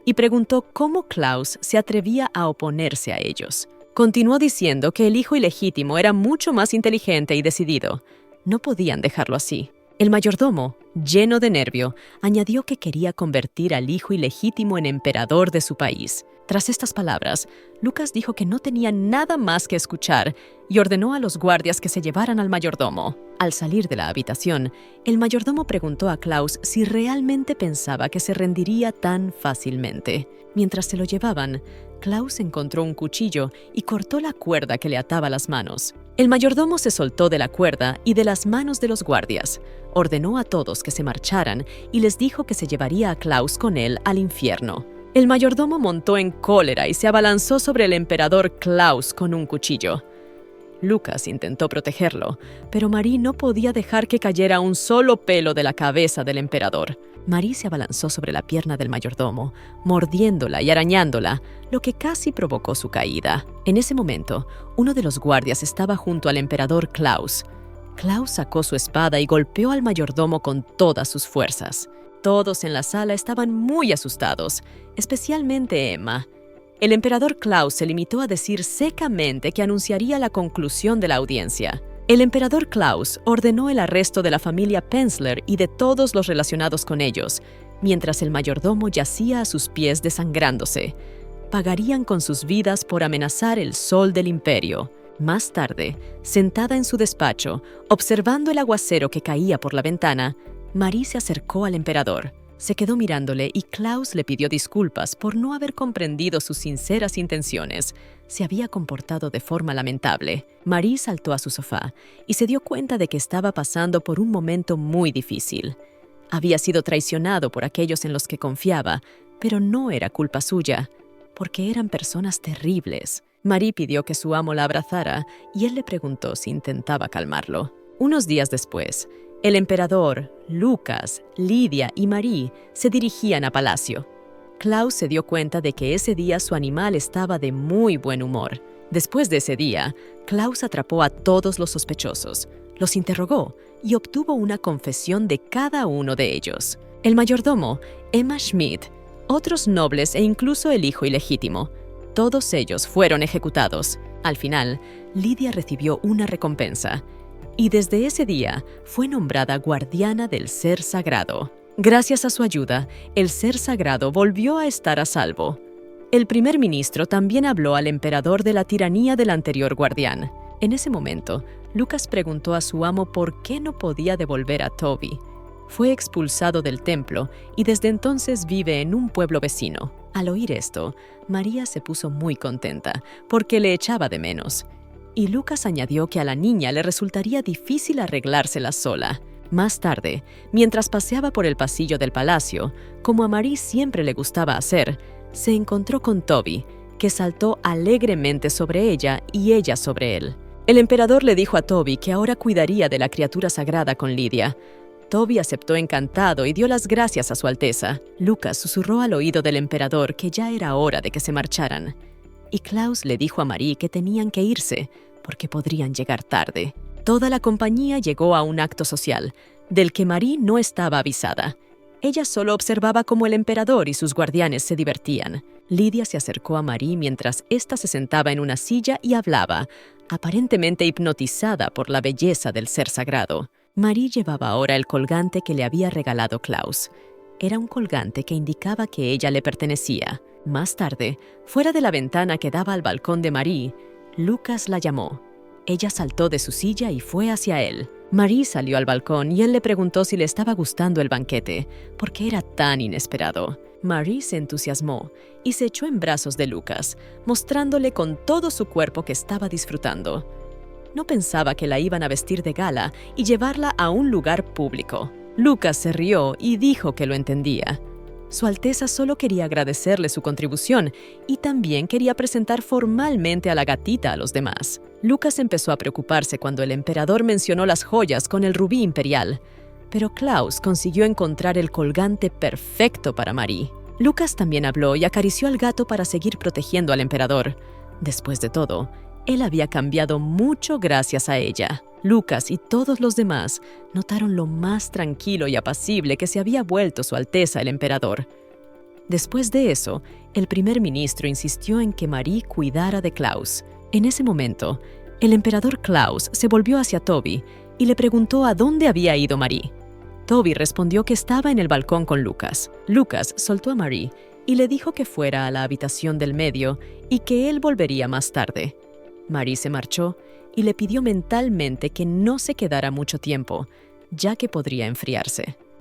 y preguntó cómo Klaus se atrevía a oponerse a ellos. Continuó diciendo que el hijo ilegítimo era mucho más inteligente y decidido. No podían dejarlo así. El mayordomo, lleno de nervio, añadió que quería convertir al hijo ilegítimo en emperador de su país. Tras estas palabras, Lucas dijo que no tenía nada más que escuchar y ordenó a los guardias que se llevaran al mayordomo. Al salir de la habitación, el mayordomo preguntó a Klaus si realmente pensaba que se rendiría tan fácilmente. Mientras se lo llevaban, Klaus encontró un cuchillo y cortó la cuerda que le ataba las manos. El mayordomo se soltó de la cuerda y de las manos de los guardias. Ordenó a todos que se marcharan y les dijo que se llevaría a Klaus con él al infierno. El mayordomo montó en cólera y se abalanzó sobre el emperador Klaus con un cuchillo. Lucas intentó protegerlo, pero Marie no podía dejar que cayera un solo pelo de la cabeza del emperador. Marie se abalanzó sobre la pierna del mayordomo, mordiéndola y arañándola, lo que casi provocó su caída. En ese momento, uno de los guardias estaba junto al emperador Klaus. Klaus sacó su espada y golpeó al mayordomo con todas sus fuerzas. Todos en la sala estaban muy asustados, especialmente Emma. El emperador Klaus se limitó a decir secamente que anunciaría la conclusión de la audiencia. El emperador Klaus ordenó el arresto de la familia Penzler y de todos los relacionados con ellos, mientras el mayordomo yacía a sus pies desangrándose. Pagarían con sus vidas por amenazar el sol del imperio. Más tarde, sentada en su despacho, observando el aguacero que caía por la ventana, Marie se acercó al emperador. Se quedó mirándole y Klaus le pidió disculpas por no haber comprendido sus sinceras intenciones. Se había comportado de forma lamentable. Marie saltó a su sofá y se dio cuenta de que estaba pasando por un momento muy difícil. Había sido traicionado por aquellos en los que confiaba, pero no era culpa suya, porque eran personas terribles. Marie pidió que su amo la abrazara y él le preguntó si intentaba calmarlo. Unos días después, el emperador, Lucas, Lidia y Marie se dirigían a palacio. Klaus se dio cuenta de que ese día su animal estaba de muy buen humor. Después de ese día, Klaus atrapó a todos los sospechosos, los interrogó y obtuvo una confesión de cada uno de ellos. El mayordomo, Emma Schmidt, otros nobles e incluso el hijo ilegítimo. Todos ellos fueron ejecutados. Al final, Lidia recibió una recompensa y desde ese día fue nombrada guardiana del ser sagrado. Gracias a su ayuda, el ser sagrado volvió a estar a salvo. El primer ministro también habló al emperador de la tiranía del anterior guardián. En ese momento, Lucas preguntó a su amo por qué no podía devolver a Toby. Fue expulsado del templo y desde entonces vive en un pueblo vecino. Al oír esto, María se puso muy contenta porque le echaba de menos. Y Lucas añadió que a la niña le resultaría difícil arreglársela sola. Más tarde, mientras paseaba por el pasillo del palacio, como a Marie siempre le gustaba hacer, se encontró con Toby, que saltó alegremente sobre ella y ella sobre él. El emperador le dijo a Toby que ahora cuidaría de la criatura sagrada con Lidia. Toby aceptó encantado y dio las gracias a su alteza. Lucas susurró al oído del emperador que ya era hora de que se marcharan. Y Klaus le dijo a Marie que tenían que irse, porque podrían llegar tarde. Toda la compañía llegó a un acto social, del que Marie no estaba avisada. Ella solo observaba cómo el emperador y sus guardianes se divertían. Lidia se acercó a Marie mientras ésta se sentaba en una silla y hablaba, aparentemente hipnotizada por la belleza del ser sagrado. Marie llevaba ahora el colgante que le había regalado Klaus. Era un colgante que indicaba que ella le pertenecía. Más tarde, fuera de la ventana que daba al balcón de Marie, Lucas la llamó. Ella saltó de su silla y fue hacia él. Marie salió al balcón y él le preguntó si le estaba gustando el banquete, porque era tan inesperado. Marie se entusiasmó y se echó en brazos de Lucas, mostrándole con todo su cuerpo que estaba disfrutando. No pensaba que la iban a vestir de gala y llevarla a un lugar público. Lucas se rió y dijo que lo entendía. Su Alteza solo quería agradecerle su contribución y también quería presentar formalmente a la gatita a los demás. Lucas empezó a preocuparse cuando el emperador mencionó las joyas con el rubí imperial, pero Klaus consiguió encontrar el colgante perfecto para Marie. Lucas también habló y acarició al gato para seguir protegiendo al emperador. Después de todo, él había cambiado mucho gracias a ella. Lucas y todos los demás notaron lo más tranquilo y apacible que se había vuelto Su Alteza el emperador. Después de eso, el primer ministro insistió en que Marie cuidara de Klaus. En ese momento, el emperador Klaus se volvió hacia Toby y le preguntó a dónde había ido Marie. Toby respondió que estaba en el balcón con Lucas. Lucas soltó a Marie y le dijo que fuera a la habitación del medio y que él volvería más tarde. Marie se marchó y le pidió mentalmente que no se quedara mucho tiempo, ya que podría enfriarse.